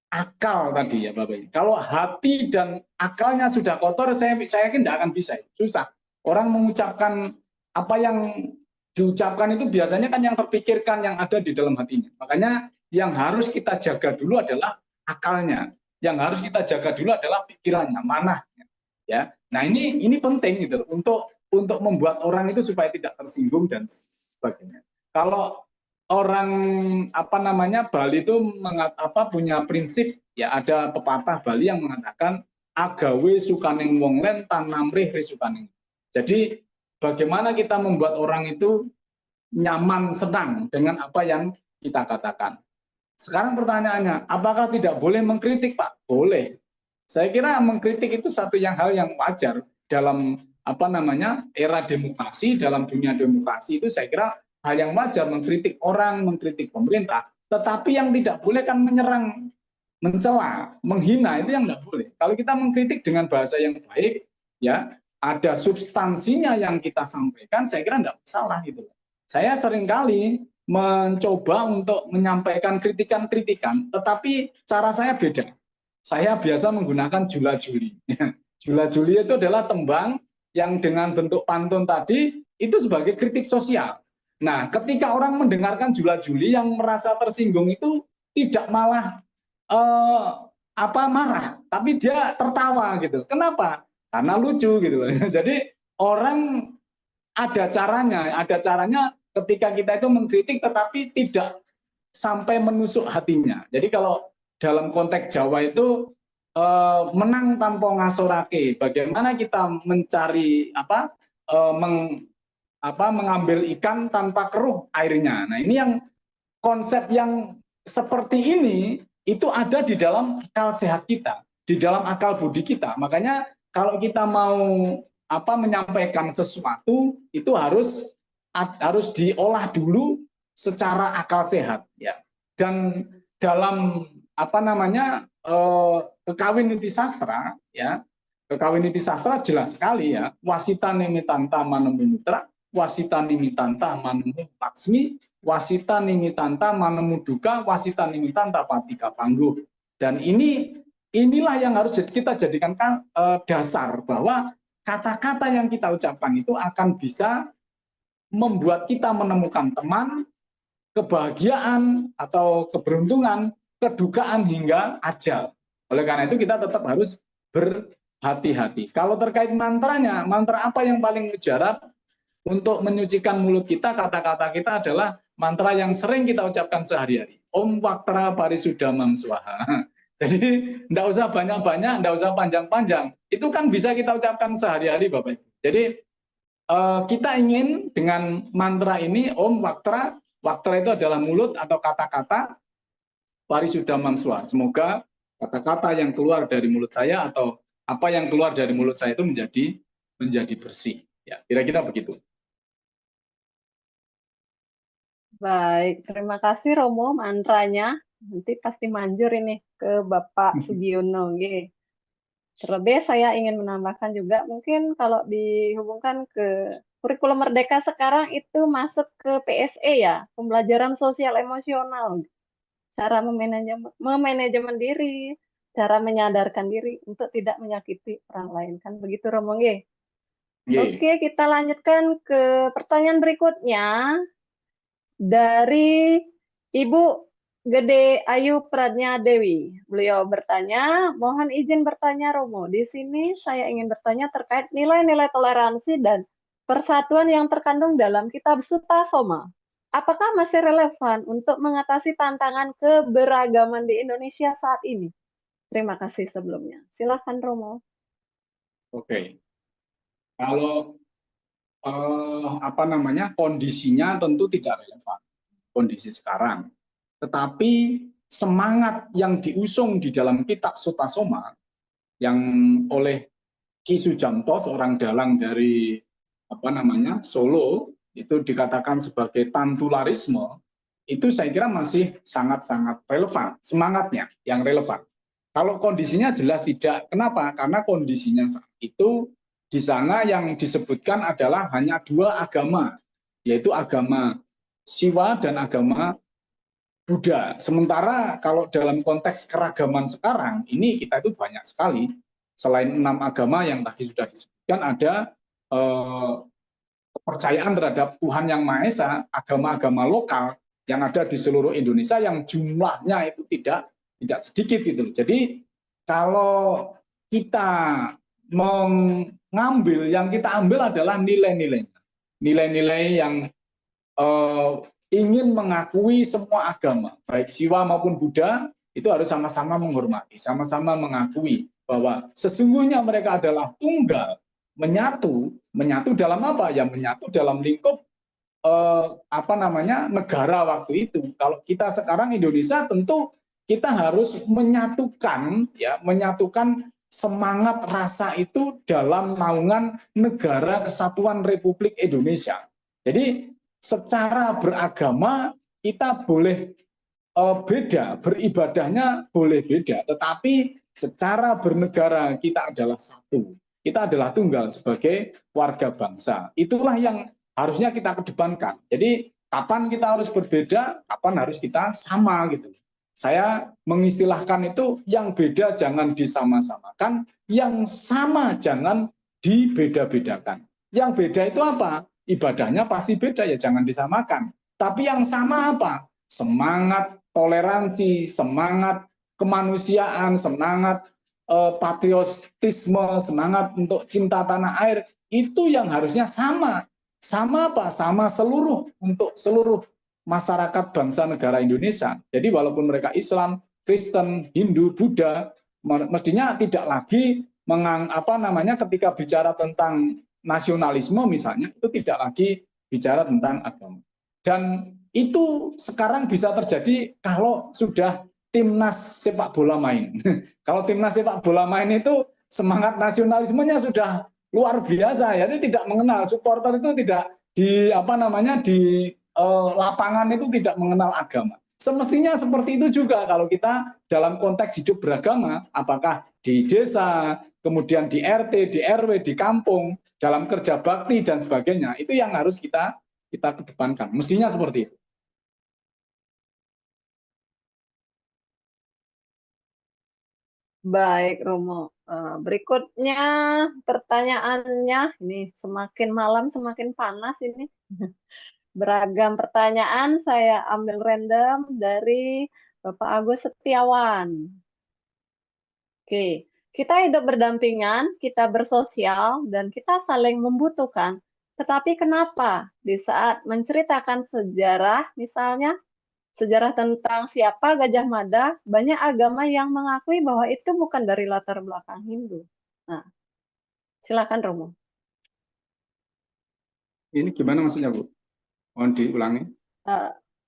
akal tadi ya Bapak. Kalau hati dan akalnya sudah kotor, saya yakin tidak akan bisa. Susah. Orang mengucapkan apa yang diucapkan itu biasanya kan yang terpikirkan yang ada di dalam hatinya. Makanya yang harus kita jaga dulu adalah akalnya, yang harus kita jaga dulu adalah pikirannya, manahnya. Ya, nah ini penting gitu untuk membuat orang itu supaya tidak tersinggung dan sebagainya. Kalau orang Bali itu punya prinsip, ya ada pepatah Bali yang mengatakan agawe sukaning wong len tanamrih risukaning. Jadi bagaimana kita membuat orang itu nyaman, senang dengan apa yang kita katakan. Sekarang pertanyaannya, apakah tidak boleh mengkritik, Pak? Boleh. Saya kira mengkritik itu satu hal yang wajar dalam era demokrasi, dalam dunia demokrasi itu saya kira hal yang wajar mengkritik orang, mengkritik pemerintah. Tetapi yang tidak boleh kan menyerang, mencela, menghina, itu yang tidak boleh. Kalau kita mengkritik dengan bahasa yang baik, ya ada substansinya yang kita sampaikan, saya kira tidak masalah gitu. Saya seringkali mencoba untuk menyampaikan kritikan-kritikan, tetapi cara saya beda. Saya biasa menggunakan jula-juli. Jula-juli itu adalah tembang yang dengan bentuk pantun tadi itu sebagai kritik sosial. Nah, ketika orang mendengarkan jula-juli yang merasa tersinggung itu tidak malah marah, tapi dia tertawa gitu. Kenapa? Karena lucu gitu. Jadi orang ada caranya ketika kita itu mengkritik tetapi tidak sampai menusuk hatinya. Jadi kalau dalam konteks Jawa itu menang tanpa ngasorake. Bagaimana kita mencari mengambil ikan tanpa keruh airnya. Nah, ini yang konsep yang seperti ini itu ada di dalam akal sehat kita, di dalam akal budi kita. Makanya kalau kita mau menyampaikan sesuatu itu harus diolah dulu secara akal sehat, ya. Dan dalam kekawiniti sastra, ya, kekawiniti sastra jelas sekali ya, wasita nimitanta manemu mitra, wasita nimitanta manemu laksmi, wasita nimitanta manemu duka, wasita nimitanta patika pangguh. Dan inilah yang harus kita jadikan dasar bahwa kata-kata yang kita ucapkan itu akan bisa membuat kita menemukan teman, kebahagiaan atau keberuntungan, kedukaan hingga ajal. Oleh karena itu kita tetap harus berhati-hati. Kalau terkait mantranya, mantra apa yang paling mujarab untuk menyucikan mulut kita, kata-kata kita adalah mantra yang sering kita ucapkan sehari-hari. Om Waktra Parisudamam Swaha. Jadi tidak usah banyak-banyak, tidak usah panjang-panjang. Itu kan bisa kita ucapkan sehari-hari, Bapak Ibu. Jadi kita ingin dengan mantra ini, Om Waktra, Waktra itu adalah mulut atau kata-kata, Parisudamam Swaha. Semoga kata-kata yang keluar dari mulut saya atau apa yang keluar dari mulut saya itu menjadi bersih. Ya, kira-kira begitu. Baik, terima kasih Romo mantranya. Nanti pasti manjur ini ke Bapak Sugiono. Terlebih saya ingin menambahkan juga mungkin kalau dihubungkan ke kurikulum Merdeka sekarang itu masuk ke PSE ya, pembelajaran sosial emosional. Cara memanajemen diri, cara menyadarkan diri untuk tidak menyakiti orang lain. Kan begitu Romo. Oke, kita lanjutkan ke pertanyaan berikutnya dari Ibu Gede Ayu Pradnya Dewi. Beliau bertanya, mohon izin bertanya Romo. Di sini saya ingin bertanya terkait nilai-nilai toleransi dan persatuan yang terkandung dalam kitab Sutta Soma. Apakah masih relevan untuk mengatasi tantangan keberagaman di Indonesia saat ini? Terima kasih sebelumnya. Silakan Romo. Oke. Kalau kondisinya tentu tidak relevan kondisi sekarang. Tetapi semangat yang diusung di dalam kitab Sutta Soma yang oleh Ki Sujamto, seorang dalang dari Solo, itu dikatakan sebagai tantularisme, itu saya kira masih sangat-sangat relevan, semangatnya yang relevan. Kalau kondisinya jelas tidak. Kenapa? Karena kondisinya saat itu di sana yang disebutkan adalah hanya dua agama, yaitu agama Siwa dan agama Buddha. Sementara kalau dalam konteks keragaman sekarang, ini kita itu banyak sekali. Selain 6 agama yang tadi sudah disebutkan, ada kepercayaan terhadap Tuhan Yang Maha Esa, agama-agama lokal yang ada di seluruh Indonesia yang jumlahnya itu tidak sedikit gitu. Jadi kalau kita mengambil, yang kita ambil adalah nilai-nilai yang ingin mengakui semua agama, baik Siwa maupun Buddha, itu harus sama-sama menghormati, sama-sama mengakui bahwa sesungguhnya mereka adalah tunggal, menyatu dalam apa? Ya menyatu dalam lingkup negara waktu itu. Kalau kita sekarang Indonesia, tentu kita harus menyatukan semangat rasa itu dalam naungan Negara Kesatuan Republik Indonesia. Jadi secara beragama kita boleh beda, beribadahnya boleh beda, tetapi secara bernegara kita adalah satu. Kita adalah tunggal sebagai warga bangsa. Itulah yang harusnya kita kedepankan. Jadi kapan kita harus berbeda, kapan harus kita sama gitu. Saya mengistilahkan itu yang beda jangan disama-samakan, yang sama jangan dibeda-bedakan. Yang beda itu apa? Ibadahnya pasti beda, ya jangan disamakan. Tapi yang sama apa? Semangat toleransi, semangat kemanusiaan, semangat patriotisme, semangat untuk cinta tanah air, itu yang harusnya sama. Sama apa? Sama untuk seluruh masyarakat bangsa negara Indonesia. Jadi walaupun mereka Islam, Kristen, Hindu, Buddha, mestinya tidak lagi ketika bicara tentang nasionalisme misalnya, itu tidak lagi bicara tentang agama. Dan itu sekarang bisa terjadi kalau sudah timnas sepak bola main. Kalau timnas sepak bola main itu semangat nasionalismenya sudah luar biasa ya, ini tidak mengenal, supporter itu tidak di lapangan itu tidak mengenal agama. Semestinya seperti itu juga kalau kita dalam konteks hidup beragama, apakah di desa, kemudian di RT, di RW, di kampung, dalam kerja bakti dan sebagainya, itu yang harus kita kedepankan. Mestinya seperti itu. Baik, Romo. Berikutnya pertanyaannya, ini semakin malam semakin panas ini. Beragam pertanyaan saya ambil random dari Bapak Agus Setiawan. Oke, kita hidup berdampingan, kita bersosial, dan kita saling membutuhkan. Tetapi kenapa di saat menceritakan sejarah, misalnya sejarah tentang siapa Gajah Mada, banyak agama yang mengakui bahwa itu bukan dari latar belakang Hindu. Nah, silakan Romo. Ini gimana maksudnya, Bu? Mohon diulangi.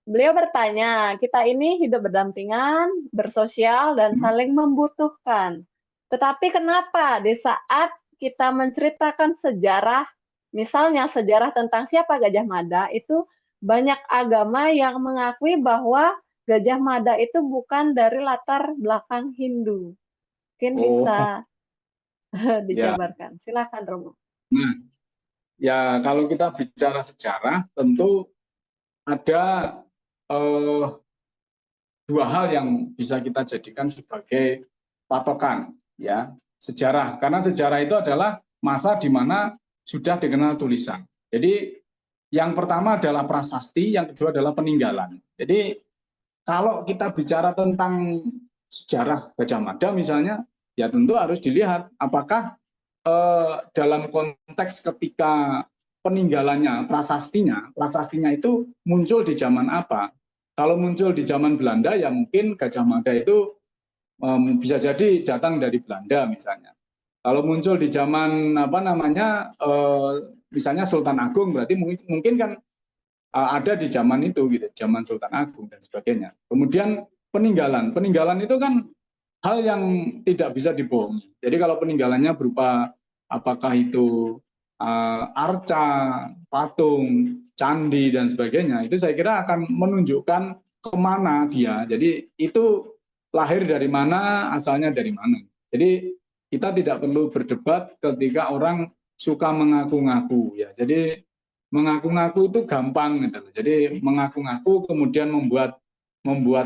Beliau bertanya, kita ini hidup berdampingan, bersosial, dan saling membutuhkan. Tetapi kenapa di saat kita menceritakan sejarah, misalnya sejarah tentang siapa Gajah Mada, itu banyak agama yang mengakui bahwa Gajah Mada itu bukan dari latar belakang Hindu. Mungkin bisa dijabarkan. Silakan Romo. Nah, ya kalau kita bicara sejarah, tentu ada dua hal yang bisa kita jadikan sebagai patokan, ya, sejarah. Karena sejarah itu adalah masa di mana sudah dikenal tulisan. Jadi yang pertama adalah prasasti, yang kedua adalah peninggalan. Jadi kalau kita bicara tentang sejarah Gajah Mada misalnya, ya tentu harus dilihat apakah dalam konteks ketika peninggalannya, prasastinya itu muncul di zaman apa. Kalau muncul di zaman Belanda, ya mungkin Gajah Mada itu bisa jadi datang dari Belanda misalnya. Kalau muncul di zaman misalnya Sultan Agung, berarti mungkin kan ada di zaman itu gitu, zaman Sultan Agung dan sebagainya. Kemudian peninggalan itu kan hal yang tidak bisa dibohongi. Jadi kalau peninggalannya berupa apakah itu arca, patung, candi dan sebagainya, itu saya kira akan menunjukkan kemana dia. Jadi itu lahir dari mana, asalnya dari mana. Jadi kita tidak perlu berdebat ketika orang suka mengaku-ngaku ya. Jadi mengaku-ngaku itu gampang gitu. Jadi mengaku-ngaku kemudian membuat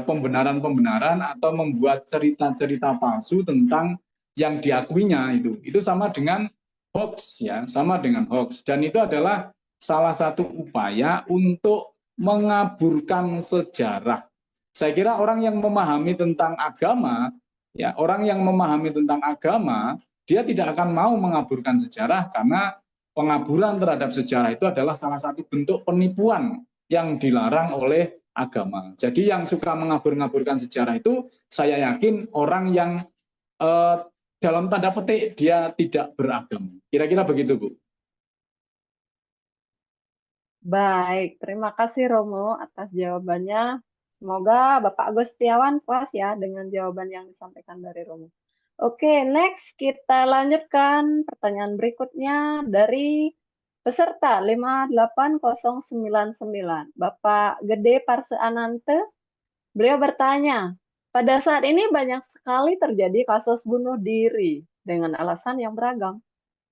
pembenaran-pembenaran atau membuat cerita-cerita palsu tentang yang diakuinya itu. Itu sama dengan hoax ya, sama dengan hoax. Dan itu adalah salah satu upaya untuk mengaburkan sejarah. Saya kira orang yang memahami tentang agama, ya orang yang memahami tentang agama, dia tidak akan mau mengaburkan sejarah karena pengaburan terhadap sejarah itu adalah salah satu bentuk penipuan yang dilarang oleh agama. Jadi yang suka mengabur-ngaburkan sejarah itu saya yakin orang yang dalam tanda petik dia tidak beragama. Kira-kira begitu, Bu. Baik, terima kasih Romo atas jawabannya. Semoga Bapak Agustiawan puas ya dengan jawaban yang disampaikan dari Romo. Oke, next kita lanjutkan pertanyaan berikutnya dari peserta 58099, Bapak Gede Parse Anante. Beliau bertanya, pada saat ini banyak sekali terjadi kasus bunuh diri dengan alasan yang beragam.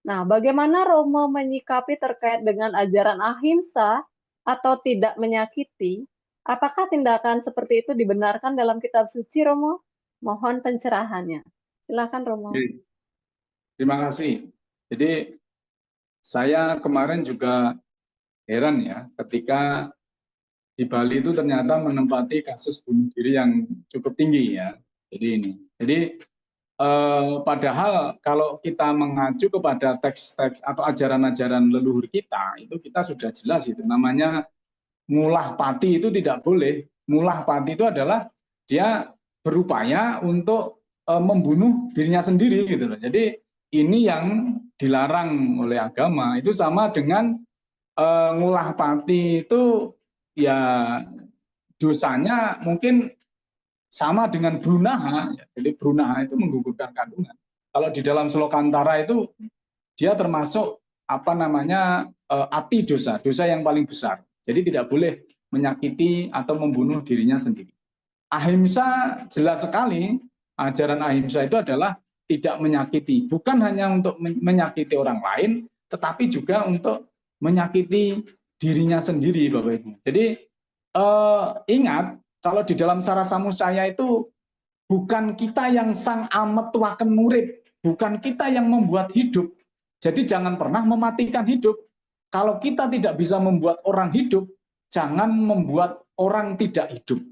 Nah, bagaimana Romo menyikapi terkait dengan ajaran ahimsa atau tidak menyakiti? Apakah tindakan seperti itu dibenarkan dalam kitab suci, Romo? Mohon pencerahannya. Silakan, Romo. Terima kasih. Jadi saya kemarin juga heran ya ketika di Bali itu ternyata menempati kasus bunuh diri yang cukup tinggi ya. Jadi padahal kalau kita mengacu kepada teks-teks atau ajaran-ajaran leluhur kita, itu kita sudah jelas itu namanya ngulah pati itu tidak boleh. Ngulah pati itu adalah dia berupaya untuk membunuh dirinya sendiri gitu loh. Jadi ini yang dilarang oleh agama. Itu sama dengan ngulah pati itu ya dosanya mungkin sama dengan brunaha, ya. Jadi brunaha itu menggugurkan kandungan. Kalau di dalam Slokantara itu dia termasuk apa namanya ati dosa, dosa yang paling besar. Jadi tidak boleh menyakiti atau membunuh dirinya sendiri. Ahimsa jelas sekali, ajaran ahimsa itu adalah tidak menyakiti, bukan hanya untuk menyakiti orang lain, tetapi juga untuk menyakiti dirinya sendiri, Bapak Ibu. Jadi ingat, kalau di dalam Sarasamusaya itu bukan kita yang sang amet tuaken murid, bukan kita yang membuat hidup. Jadi jangan pernah mematikan hidup. Kalau kita tidak bisa membuat orang hidup, jangan membuat orang tidak hidup.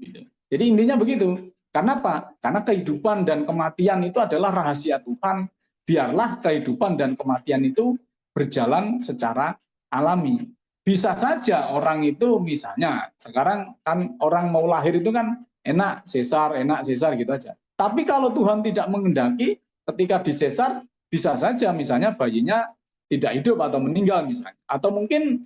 Jadi intinya begitu. Karena apa? Karena kehidupan dan kematian itu adalah rahasia Tuhan. Biarlah kehidupan dan kematian itu berjalan secara alami. Bisa saja orang itu misalnya, sekarang kan orang mau lahir itu kan enak sesar gitu aja. Tapi kalau Tuhan tidak mengendaki, ketika disesar, bisa saja misalnya bayinya tidak hidup atau meninggal misalnya. Atau mungkin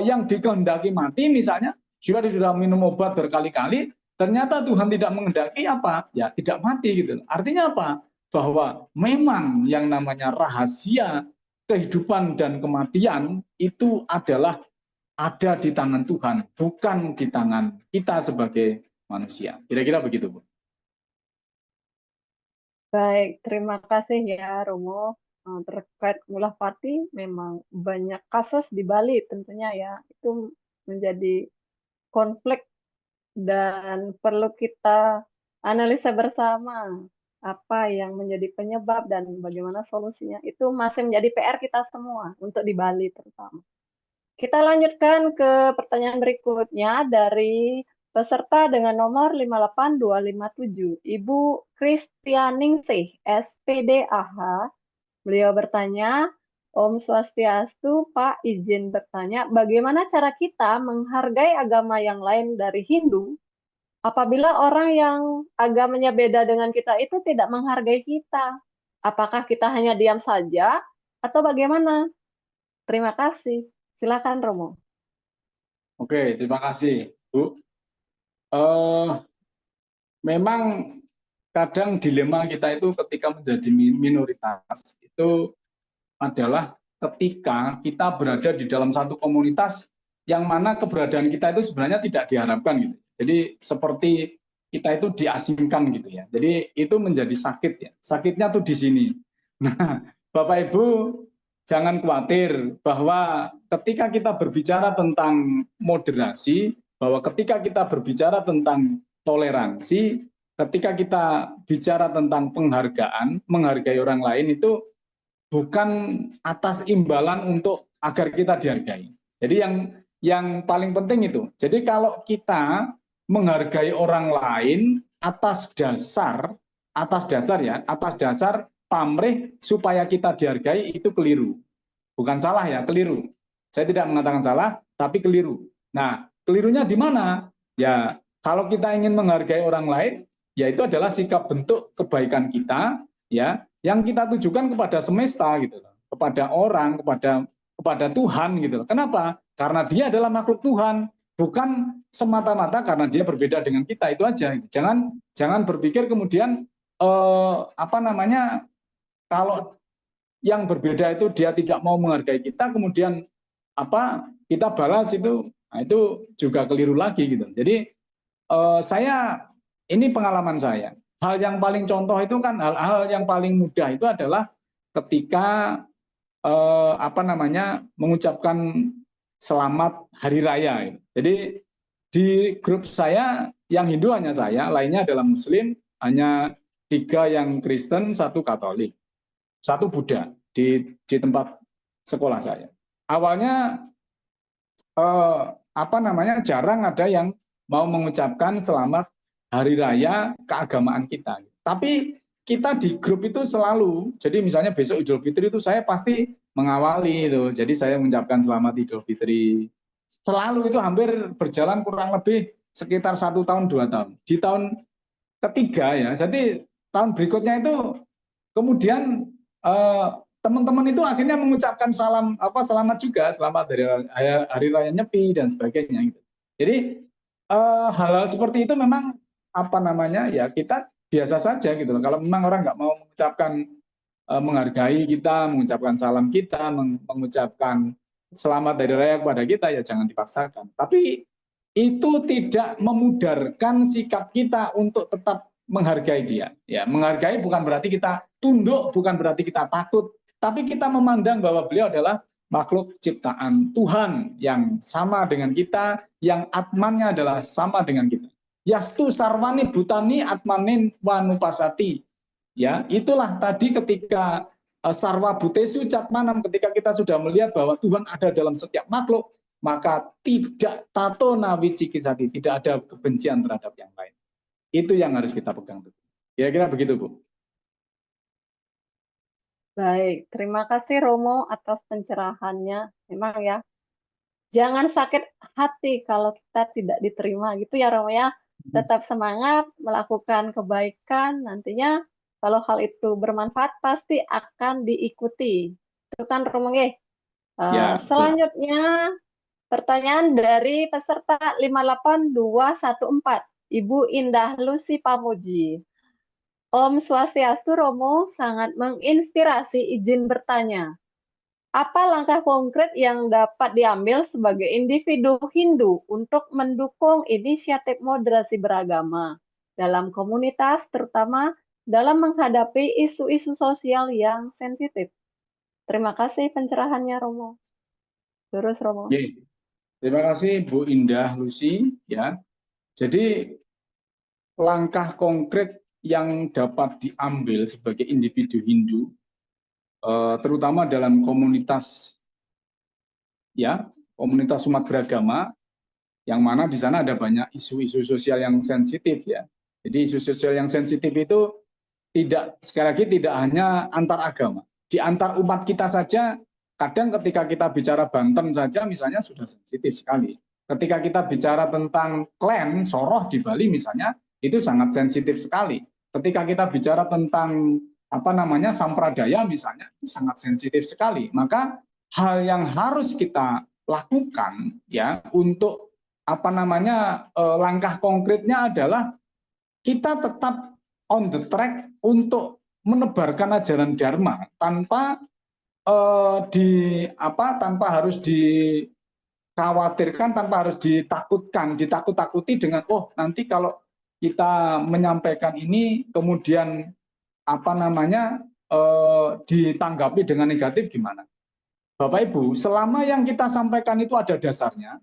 yang dikehendaki mati misalnya, sudah minum obat berkali-kali, ternyata Tuhan tidak mengendaki apa? Ya tidak mati gitu. Artinya apa? Bahwa memang yang namanya rahasia kehidupan dan kematian itu adalah ada di tangan Tuhan, bukan di tangan kita sebagai manusia. Kira-kira begitu, Bu. Baik, terima kasih ya Romo. Terkait ngulah pati, memang banyak kasus di Bali tentunya ya. Itu menjadi konflik dan perlu kita analisa bersama apa yang menjadi penyebab dan bagaimana solusinya. Itu masih menjadi PR kita semua untuk di Bali terutama. Kita lanjutkan ke pertanyaan berikutnya dari peserta dengan nomor 58257, Ibu Kristianingsih, SPDAH. Beliau bertanya, Om Swastiastu, Pak izin bertanya, bagaimana cara kita menghargai agama yang lain dari Hindu apabila orang yang agamanya beda dengan kita itu tidak menghargai kita? Apakah kita hanya diam saja atau bagaimana? Terima kasih. Silakan Romo. Oke, terima kasih, Bu. Memang kadang dilema kita itu ketika menjadi minoritas itu adalah ketika kita berada di dalam satu komunitas yang mana keberadaan kita itu sebenarnya tidak diharapkan gitu. Jadi seperti kita itu diasingkan gitu ya. Jadi itu menjadi sakit ya. Sakitnya tuh di sini. Nah, Bapak Ibu jangan khawatir bahwa ketika kita berbicara tentang moderasi, bahwa ketika kita berbicara tentang toleransi, ketika kita bicara tentang penghargaan, menghargai orang lain itu bukan atas imbalan untuk agar kita dihargai. Jadi yang paling penting itu. Jadi kalau kita menghargai orang lain atas dasar ya, atas dasar pamrih supaya kita dihargai itu keliru. Bukan salah ya, keliru. Saya tidak mengatakan salah, tapi keliru. Nah, kelirunya di mana? Ya, kalau kita ingin menghargai orang lain, ya itu adalah sikap bentuk kebaikan kita, ya, yang kita tujukan kepada semesta gitu loh, kepada orang, kepada Tuhan gitu loh. Kenapa? Karena dia adalah makhluk Tuhan, bukan semata-mata karena dia berbeda dengan kita, itu aja. Jangan berpikir kemudian apa namanya, kalau yang berbeda itu dia tidak mau menghargai kita, kemudian apa kita balas itu, nah itu juga keliru lagi gitu. Jadi ini pengalaman saya. Hal yang paling contoh itu kan hal-hal yang paling mudah itu adalah ketika apa namanya mengucapkan selamat hari raya. Gitu. Jadi di grup saya yang Hindu hanya saya, lainnya adalah Muslim, hanya 3 yang Kristen, 1 Katolik, 1 Buddha di tempat sekolah saya. Awalnya apa namanya jarang ada yang mau mengucapkan selamat hari raya keagamaan kita. Tapi kita di grup itu selalu, jadi misalnya besok Idul Fitri itu saya pasti mengawali itu. Jadi saya mengucapkan selamat Idul Fitri. Selalu itu hampir berjalan kurang lebih sekitar 1 tahun 2 tahun. Di tahun ketiga ya, jadi tahun berikutnya itu kemudian teman-teman itu akhirnya mengucapkan selamat juga, selamat dari hari raya Nyepi dan sebagainya. Gitu. Jadi hal-hal seperti itu memang apa namanya ya kita biasa saja gitu loh. Kalau memang orang nggak mau mengucapkan menghargai kita, mengucapkan salam kita, mengucapkan selamat dari raya kepada kita, ya jangan dipaksakan. Tapi itu tidak memudarkan sikap kita untuk tetap menghargai dia. Ya, menghargai bukan berarti kita tunduk, bukan berarti kita takut, tapi kita memandang bahwa beliau adalah makhluk ciptaan Tuhan yang sama dengan kita, yang atmannya adalah sama dengan kita. Yastu sarwani bhutani atmanin wanupasati. Ya, itulah tadi ketika sarwa bhutesu catmanam, ketika kita sudah melihat bahwa Tuhan ada dalam setiap makhluk, maka tidak tato nawicikisati, tidak ada kebencian terhadap yang lain. Itu yang harus kita pegang. Kira-kira begitu, Bu. Baik, terima kasih Romo atas pencerahannya. Memang ya, jangan sakit hati kalau kita tidak diterima gitu ya Romo ya. Tetap semangat melakukan kebaikan, nantinya kalau hal itu bermanfaat pasti akan diikuti. Itu kan Romo ya. Selanjutnya pertanyaan dari peserta 58214, Ibu Indah Lucy Pamuji. Om Swastiastu, Romo sangat menginspirasi, izin bertanya. Apa langkah konkret yang dapat diambil sebagai individu Hindu untuk mendukung inisiatif moderasi beragama dalam komunitas, terutama dalam menghadapi isu-isu sosial yang sensitif? Terima kasih pencerahannya, Romo. Terus, Romo. Terima kasih Bu Indah Lucy. Ya, jadi langkah konkret yang dapat diambil sebagai individu Hindu, terutama dalam komunitas umat beragama, yang mana di sana ada banyak isu-isu sosial yang sensitif ya. Jadi isu sosial yang sensitif itu sekali lagi tidak hanya antar agama, di antar umat kita saja. Kadang ketika kita bicara Banten saja misalnya sudah sensitif sekali. Ketika kita bicara tentang klan Soroh di Bali misalnya, itu sangat sensitif sekali. Ketika kita bicara tentang sampradaya misalnya, itu sangat sensitif sekali. Maka hal yang harus kita lakukan ya untuk langkah konkretnya adalah kita tetap on the track untuk menebarkan ajaran Dharma tanpa tanpa harus dikhawatirkan, tanpa harus ditakut-takuti dengan nanti kalau kita menyampaikan ini kemudian ditanggapi dengan negatif gimana? Bapak Ibu, selama yang kita sampaikan itu ada dasarnya.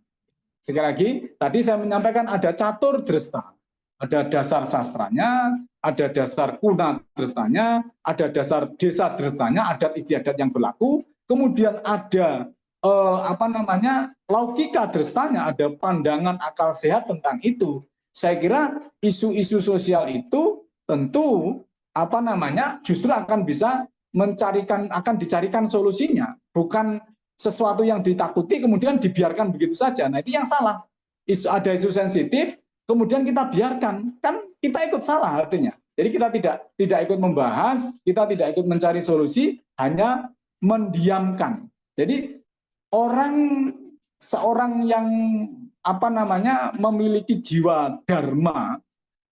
Sekali lagi, tadi saya menyampaikan ada catur dresta, ada dasar sastranya, ada dasar kuna drestanya, ada dasar desa drestanya, adat istiadat yang berlaku, kemudian ada apa namanya, logika drestanya, ada pandangan akal sehat tentang itu. Saya kira isu-isu sosial itu tentu apa namanya justru akan bisa akan dicarikan solusinya, bukan sesuatu yang ditakuti kemudian dibiarkan begitu saja. Nah, itu yang salah. Ada isu sensitif kemudian kita biarkan, kan kita ikut salah artinya. Jadi kita tidak ikut membahas, kita tidak ikut mencari solusi, hanya mendiamkan. Jadi seorang yang apa namanya memiliki jiwa dharma,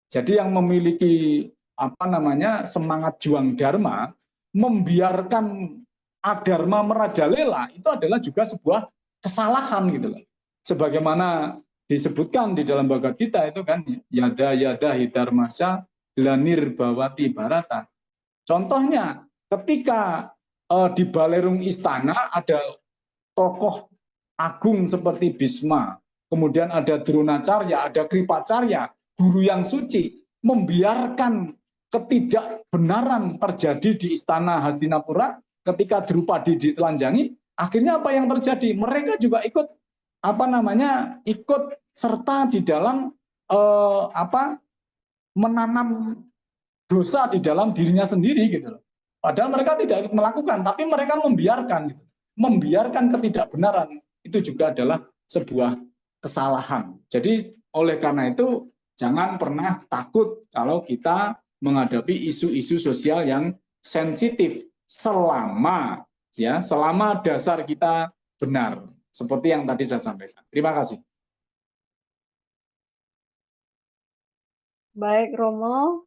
jadi yang memiliki apa namanya semangat juang dharma, membiarkan adharma merajalela itu adalah juga sebuah kesalahan gitu loh. Sebagaimana disebutkan di dalam Bhagavad Gita itu kan, yada yada hidarmasa glanir bawati barata. Contohnya ketika di balerung istana ada tokoh agung seperti Bisma, kemudian ada Dronacarya, ada Kripacarya, guru yang suci, membiarkan ketidakbenaran terjadi di istana Hastinapura ketika Drupadi ditelanjangi, akhirnya apa yang terjadi? Mereka juga ikut apa namanya ikut serta di dalam menanam dosa di dalam dirinya sendiri gitu loh. Padahal mereka tidak melakukan, tapi mereka membiarkan gitu. Membiarkan ketidakbenaran itu juga adalah sebuah kesalahan. Jadi oleh karena itu jangan pernah takut kalau kita menghadapi isu-isu sosial yang sensitif selama dasar kita benar, seperti yang tadi saya sampaikan. Terima kasih. Baik Romo,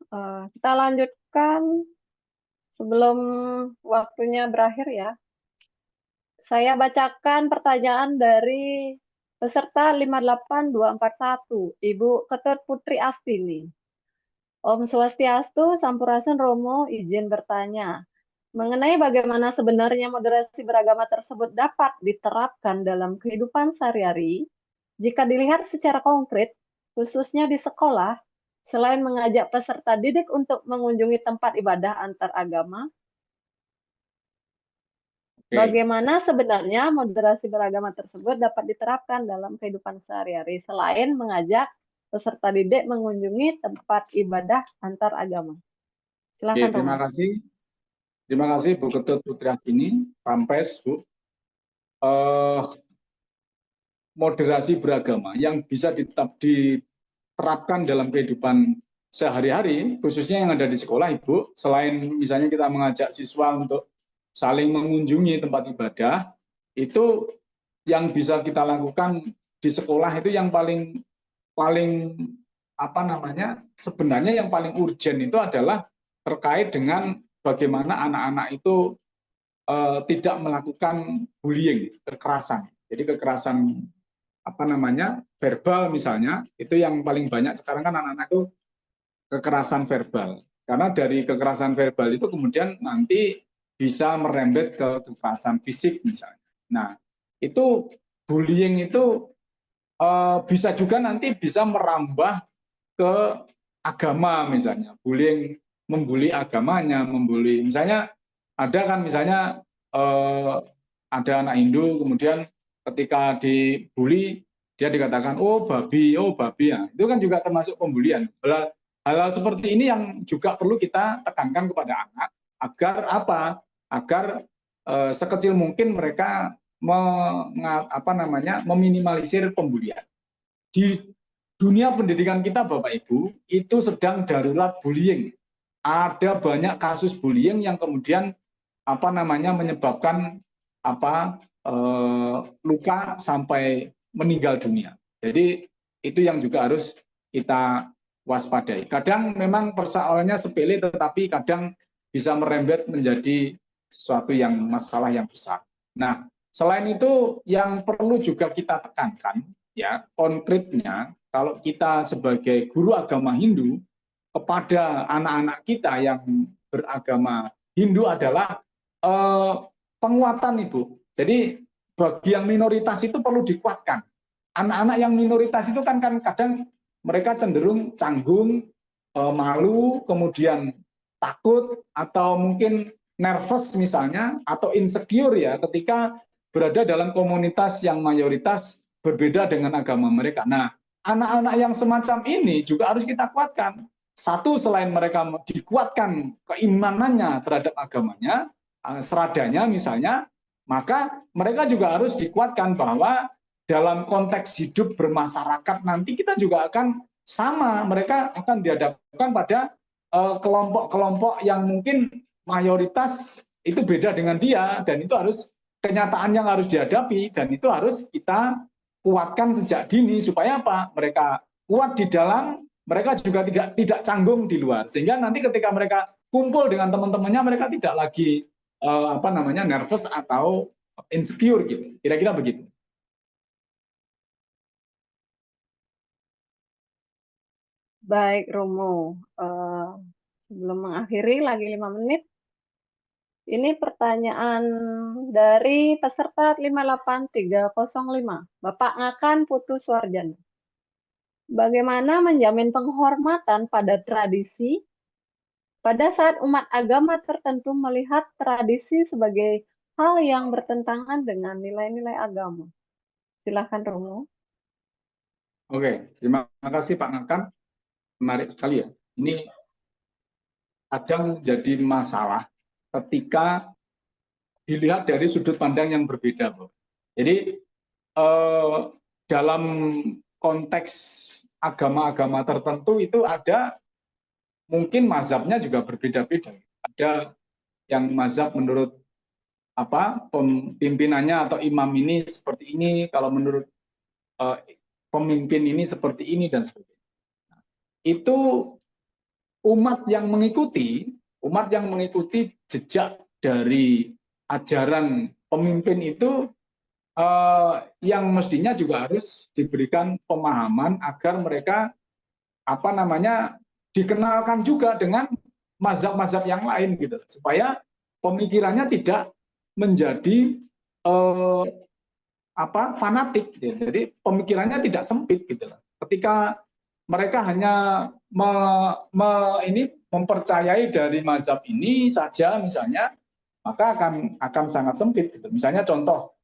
kita lanjutkan sebelum waktunya berakhir ya. Saya bacakan pertanyaan dari peserta 58241, Ibu Ketut Putri Astini. Om Swastiastu, Sampurasun Romo, izin bertanya. Mengenai bagaimana sebenarnya moderasi beragama tersebut dapat diterapkan dalam kehidupan sehari-hari, jika dilihat secara konkret, khususnya di sekolah, selain mengajak peserta didik untuk mengunjungi tempat ibadah antar agama, bagaimana sebenarnya moderasi beragama tersebut dapat diterapkan dalam kehidupan sehari-hari selain mengajak peserta didik mengunjungi tempat ibadah antar agama? Silakan. Terima kasih. Terima kasih Bu Ketut Putri Astini, Pampes, Bu. Moderasi beragama yang bisa diterapkan dalam kehidupan sehari-hari, khususnya yang ada di sekolah, Ibu, selain misalnya kita mengajak siswa untuk saling mengunjungi tempat ibadah, itu yang bisa kita lakukan di sekolah itu yang paling apa namanya, sebenarnya yang paling urgent itu adalah terkait dengan bagaimana anak-anak itu tidak melakukan bullying, kekerasan. Jadi kekerasan apa namanya verbal misalnya, itu yang paling banyak sekarang kan anak-anak itu kekerasan verbal. Karena dari kekerasan verbal itu kemudian nanti bisa merembet ke kekerasan fisik misalnya. Nah, itu bullying itu bisa juga nanti bisa merambah ke agama misalnya. Bullying, membuli agamanya, membuli misalnya ada kan misalnya ada anak Hindu kemudian ketika dibully dia dikatakan oh babi ya. Itu kan juga termasuk pembulian. Hal-hal seperti ini yang juga perlu kita tekankan kepada anak agar apa? Agar sekecil mungkin mereka meminimalisir pembulian. Di dunia pendidikan kita Bapak Ibu itu sedang darurat bullying. Ada banyak kasus bullying yang kemudian menyebabkan luka sampai meninggal dunia. Jadi itu yang juga harus kita waspadai. Kadang memang persoalannya sepele, tetapi kadang bisa merembet menjadi sesuatu yang masalah yang besar. Nah, selain itu yang perlu juga kita tekankan, ya konkretnya kalau kita sebagai guru agama Hindu kepada anak-anak kita yang beragama Hindu adalah penguatan Ibu. Jadi bagi yang minoritas itu perlu dikuatkan. Anak-anak yang minoritas itu kan kadang mereka cenderung canggung, malu, kemudian takut atau mungkin nervous misalnya atau insecure ya ketika berada dalam komunitas yang mayoritas berbeda dengan agama mereka. Nah, anak-anak yang semacam ini juga harus kita kuatkan. Satu, selain mereka dikuatkan keimanannya terhadap agamanya, seradanya misalnya, maka mereka juga harus dikuatkan bahwa dalam konteks hidup bermasyarakat nanti kita juga akan sama. Mereka akan dihadapkan pada kelompok-kelompok yang mungkin mayoritas itu beda dengan dia, dan itu harus kenyataan yang harus dihadapi, dan itu harus kita kuatkan sejak dini supaya apa? Mereka kuat di dalam, mereka juga tidak canggung di luar, sehingga nanti ketika mereka kumpul dengan teman-temannya mereka tidak lagi nervous atau insecure gitu. Kira-kira begitu. Baik, Romo. Sebelum mengakhiri, lagi 5 menit. Ini pertanyaan dari peserta 58305, Bapak Ngakan Putu Suarjana. Bagaimana menjamin penghormatan pada tradisi pada saat umat agama tertentu melihat tradisi sebagai hal yang bertentangan dengan nilai-nilai agama? Silakan, Romo. Oke, terima kasih Pak Ngakan. Menarik sekali ya. Ini kadang jadi masalah ketika dilihat dari sudut pandang yang berbeda, Bro. Jadi dalam konteks agama-agama tertentu itu ada mungkin mazhabnya juga berbeda-beda. Ada yang mazhab menurut pimpinannya atau imam ini seperti ini, kalau menurut pemimpin ini seperti ini dan sebagainya. Itu umat yang mengikuti jejak dari ajaran pemimpin itu yang mestinya juga harus diberikan pemahaman agar mereka dikenalkan juga dengan mazhab-mazhab yang lain gitu, supaya pemikirannya tidak menjadi fanatik gitu. Jadi pemikirannya tidak sempit gitu. Ketika mereka hanya mempercayai dari mazhab ini saja misalnya, maka akan sangat sempit gitu. Misalnya contoh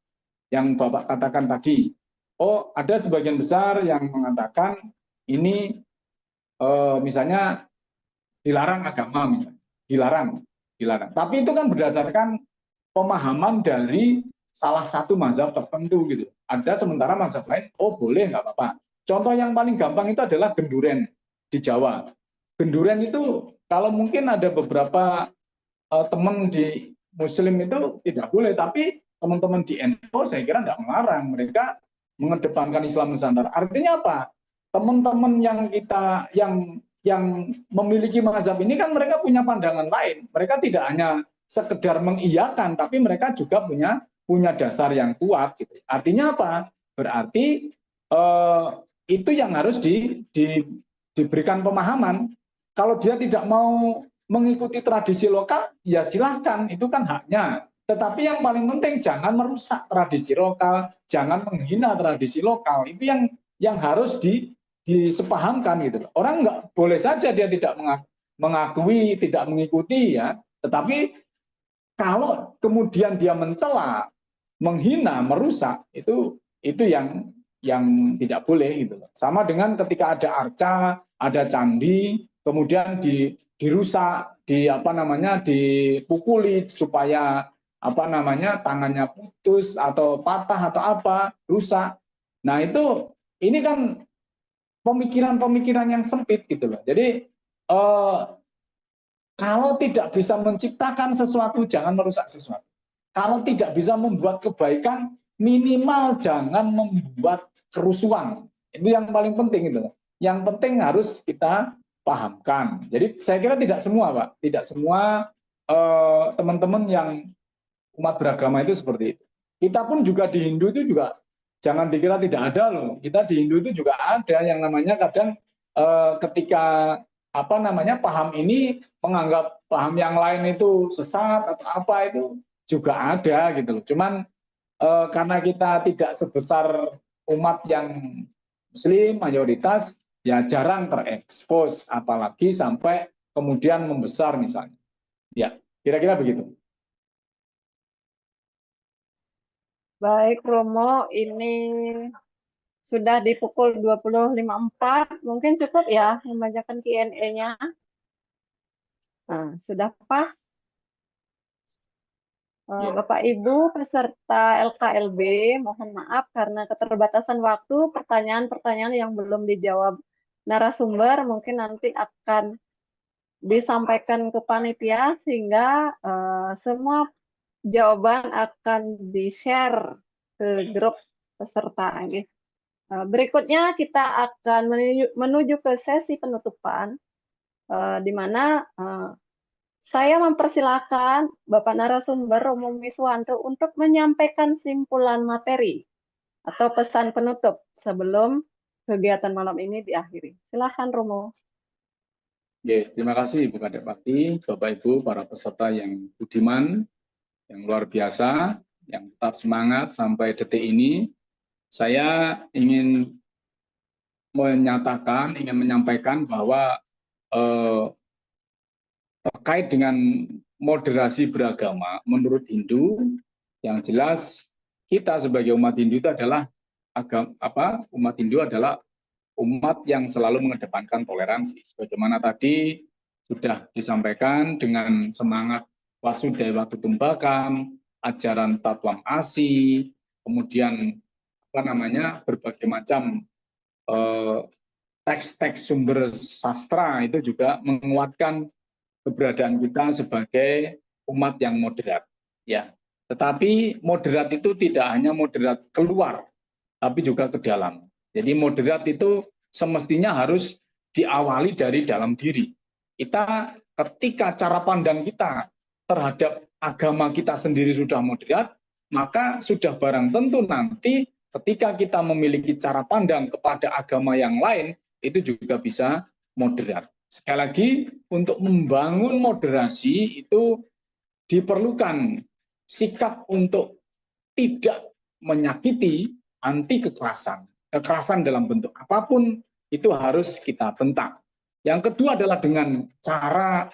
yang Bapak katakan tadi, ada sebagian besar yang mengatakan ini misalnya dilarang agama, misalnya dilarang. Tapi itu kan berdasarkan pemahaman dari salah satu mazhab tertentu gitu. Ada sementara mazhab lain, boleh nggak apa-apa. Contoh yang paling gampang itu adalah genduren di Jawa. Genduren itu kalau mungkin ada beberapa teman di Muslim itu tidak boleh, tapi teman-teman di NU saya kira tidak melarang, mereka mengedepankan Islam Nusantara. Artinya apa? Teman-teman yang memiliki mazhab ini kan mereka punya pandangan lain. Mereka tidak hanya sekedar mengiyakan, tapi mereka juga punya dasar yang kuat. Gitu. Artinya apa? Berarti itu yang harus diberikan pemahaman. Kalau dia tidak mau mengikuti tradisi lokal, ya silahkan, itu kan haknya. Tetapi yang paling penting jangan merusak tradisi lokal, jangan menghina tradisi lokal. Itu yang harus disepahamkan gitu. Orang nggak boleh saja dia tidak mengakui, tidak mengikuti ya. Tetapi kalau kemudian dia mencela, menghina, merusak, itu yang tidak boleh gitu. Sama dengan ketika ada arca, ada candi, kemudian dirusak, dipukuli supaya tangannya putus atau patah atau rusak. Nah, ini kan pemikiran-pemikiran yang sempit gitu loh. Jadi kalau tidak bisa menciptakan sesuatu, jangan merusak sesuatu. Kalau tidak bisa membuat kebaikan, minimal jangan membuat kerusuhan. Itu yang paling penting itu. Yang penting harus kita pahamkan. Jadi saya kira tidak semua, Pak. Tidak semua teman-teman yang umat beragama itu seperti itu. Kita pun juga di Hindu itu juga jangan dikira tidak ada loh. Kita di Hindu itu juga ada yang namanya kadang ketika paham ini menganggap paham yang lain itu sesat atau itu juga ada gitu loh. Cuman karena kita tidak sebesar umat yang Muslim mayoritas, ya jarang terekspos, apalagi sampai kemudian membesar misalnya. Ya, kira-kira begitu. Baik, Romo, ini sudah di pukul 20.54. Mungkin cukup ya membacakan Q&A-nya. Nah, sudah pas. Ya. Bapak Ibu peserta LKLB, mohon maaf karena keterbatasan waktu, pertanyaan-pertanyaan yang belum dijawab narasumber mungkin nanti akan disampaikan ke panitia sehingga semua jawaban akan di-share ke grup peserta. Berikutnya kita akan menuju ke sesi penutupan, di mana saya mempersilakan Bapak narasumber Romo Miswanto untuk menyampaikan simpulan materi atau pesan penutup sebelum kegiatan malam ini diakhiri. Silakan Romo. Oke, terima kasih Ibu Kadek Bakti, Bapak Ibu, para peserta yang budiman, yang luar biasa, yang tetap semangat sampai detik ini. Saya ingin menyampaikan bahwa terkait dengan moderasi beragama menurut Hindu, yang jelas kita sebagai umat Hindu itu adalah umat Hindu adalah umat yang selalu mengedepankan toleransi. Sebagaimana tadi sudah disampaikan dengan semangat Wasudhaiwa Kutumbakam, ajaran Tatwam Asi, kemudian berbagai macam teks-teks sumber sastra itu juga menguatkan keberadaan kita sebagai umat yang moderat, ya. Tetapi moderat itu tidak hanya moderat keluar, tapi juga ke dalam. Jadi moderat itu semestinya harus diawali dari dalam diri. Kita ketika cara pandang kita terhadap agama kita sendiri sudah moderat, maka sudah barang tentu nanti ketika kita memiliki cara pandang kepada agama yang lain, itu juga bisa moderat. Sekali lagi, untuk membangun moderasi itu diperlukan sikap untuk tidak menyakiti, anti kekerasan. Kekerasan dalam bentuk apapun itu harus kita bentak. Yang kedua adalah dengan cara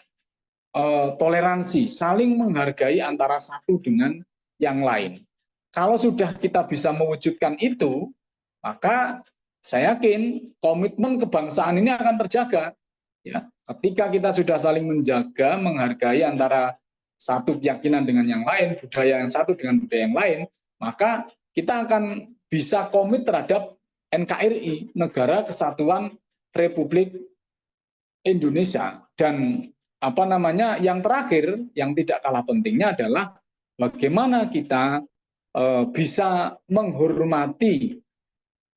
toleransi, saling menghargai antara satu dengan yang lain. Kalau sudah kita bisa mewujudkan itu, maka saya yakin komitmen kebangsaan ini akan terjaga. Ya, ketika kita sudah saling menjaga, menghargai antara satu keyakinan dengan yang lain, budaya yang satu dengan budaya yang lain, maka kita akan bisa komit terhadap NKRI, Negara Kesatuan Republik Indonesia. Dan yang terakhir, yang tidak kalah pentingnya adalah bagaimana kita bisa menghormati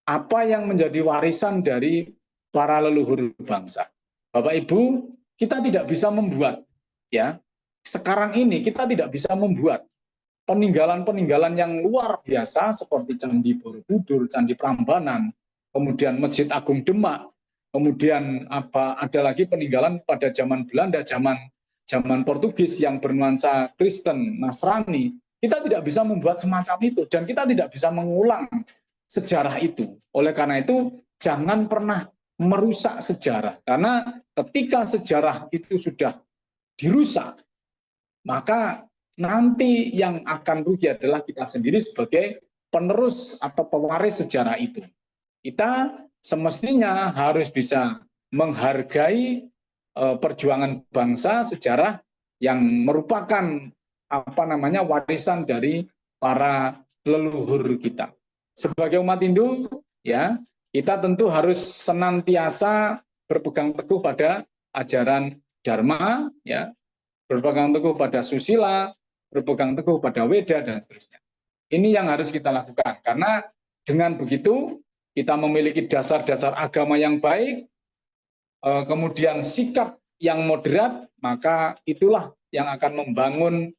apa yang menjadi warisan dari para leluhur bangsa. Bapak Ibu, kita tidak bisa membuat, ya, sekarang ini kita tidak bisa membuat peninggalan-peninggalan yang luar biasa seperti Candi Borobudur, Candi Prambanan, kemudian Masjid Agung Demak, kemudian ada lagi peninggalan pada zaman Belanda, zaman Portugis yang bernuansa Kristen, Nasrani. Kita tidak bisa membuat semacam itu dan kita tidak bisa mengulang sejarah itu. Oleh karena itu, jangan pernah merusak sejarah. Karena ketika sejarah itu sudah dirusak, maka nanti yang akan rugi adalah kita sendiri sebagai penerus atau pewaris sejarah itu. Kita semestinya harus bisa menghargai perjuangan bangsa, sejarah yang merupakan warisan dari para leluhur kita. Sebagai umat Hindu, ya, kita tentu harus senantiasa berpegang teguh pada ajaran Dharma, ya, berpegang teguh pada susila, berpegang teguh pada Weda, dan seterusnya. Ini yang harus kita lakukan, karena dengan begitu kita memiliki dasar-dasar agama yang baik, kemudian sikap yang moderat, maka itulah yang akan membangun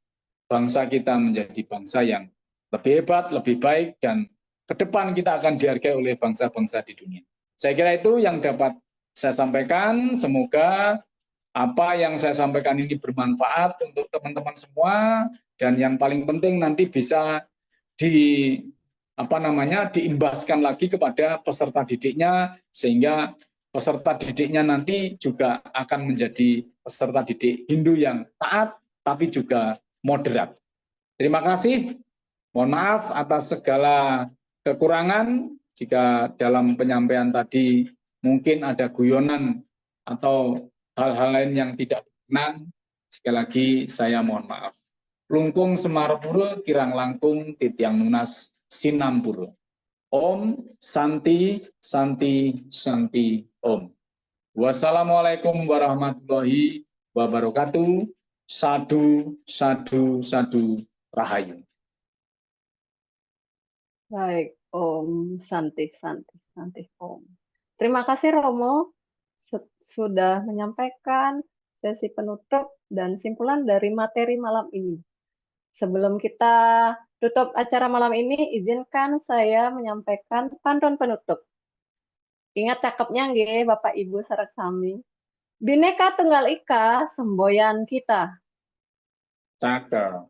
bangsa kita menjadi bangsa yang lebih hebat, lebih baik, dan ke depan kita akan dihargai oleh bangsa-bangsa di dunia. Saya kira itu yang dapat saya sampaikan. Semoga apa yang saya sampaikan ini bermanfaat untuk teman-teman semua, dan yang paling penting nanti bisa diimbaskan lagi kepada peserta didiknya, sehingga peserta didiknya nanti juga akan menjadi peserta didik Hindu yang taat tapi juga moderat. Terima kasih. Mohon maaf atas segala kekurangan jika dalam penyampaian tadi mungkin ada guyonan atau hal-hal lain yang tidak berkenan. Sekali lagi saya mohon maaf. Lungkung Semarapura kirang langkung titiang nunas sinampura. Om Santi Santi Santi Om. Wassalamualaikum warahmatullahi wabarakatuh. Sadu sadu sadu rahayu. Baik, Om Santi, Santi, Santi, Om. Terima kasih Romo sudah menyampaikan sesi penutup dan simpulan dari materi malam ini. Sebelum kita tutup acara malam ini, izinkan saya menyampaikan pantun penutup. Ingat cakepnya nggih Bapak Ibu sareng sami. Bhinneka Tunggal Ika semboyan kita. Cakep.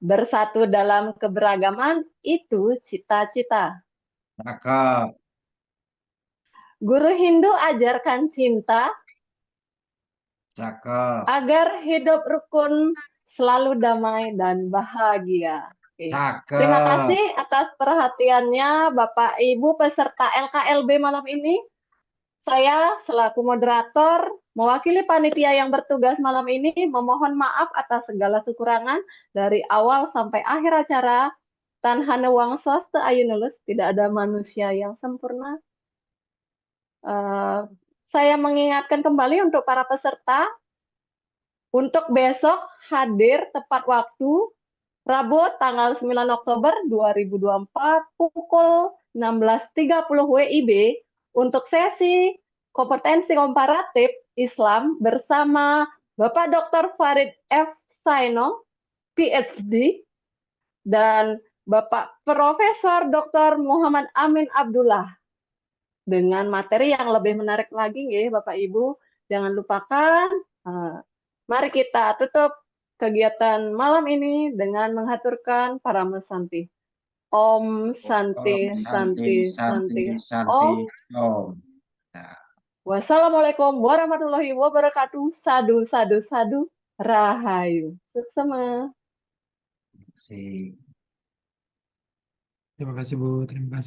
Bersatu dalam keberagaman itu cita-cita. Cakep. Guru Hindu ajarkan cinta Cakep. agar hidup rukun, selalu damai dan bahagia. Oke. Cakep. Terima kasih atas perhatiannya Bapak Ibu peserta LKLB malam ini. Saya selaku moderator mewakili panitia yang bertugas malam ini memohon maaf atas segala kekurangan dari awal sampai akhir acara. Tan hana wang swasta ayu nulus, tidak ada manusia yang sempurna. Saya mengingatkan kembali untuk para peserta untuk besok hadir tepat waktu Rabu tanggal 9 Oktober 2024 pukul 16.30 WIB untuk sesi kompetensi komparatif Islam bersama Bapak Dr. Farid F. Saino, PhD, dan Bapak Profesor Dr. Muhammad Amin Abdullah. Dengan materi yang lebih menarik lagi ya Bapak Ibu, jangan lupakan, mari kita tutup kegiatan malam ini dengan menghaturkan Parama Santi. Om Santi, Om Santi, Santi, Santi, Santi, Om. Om. Nah, Wassalamualaikum warahmatullahi wabarakatuh. Sadu, sadu, sadu. Rahayu. Suksema. si Terima kasih Bu, terima kasih.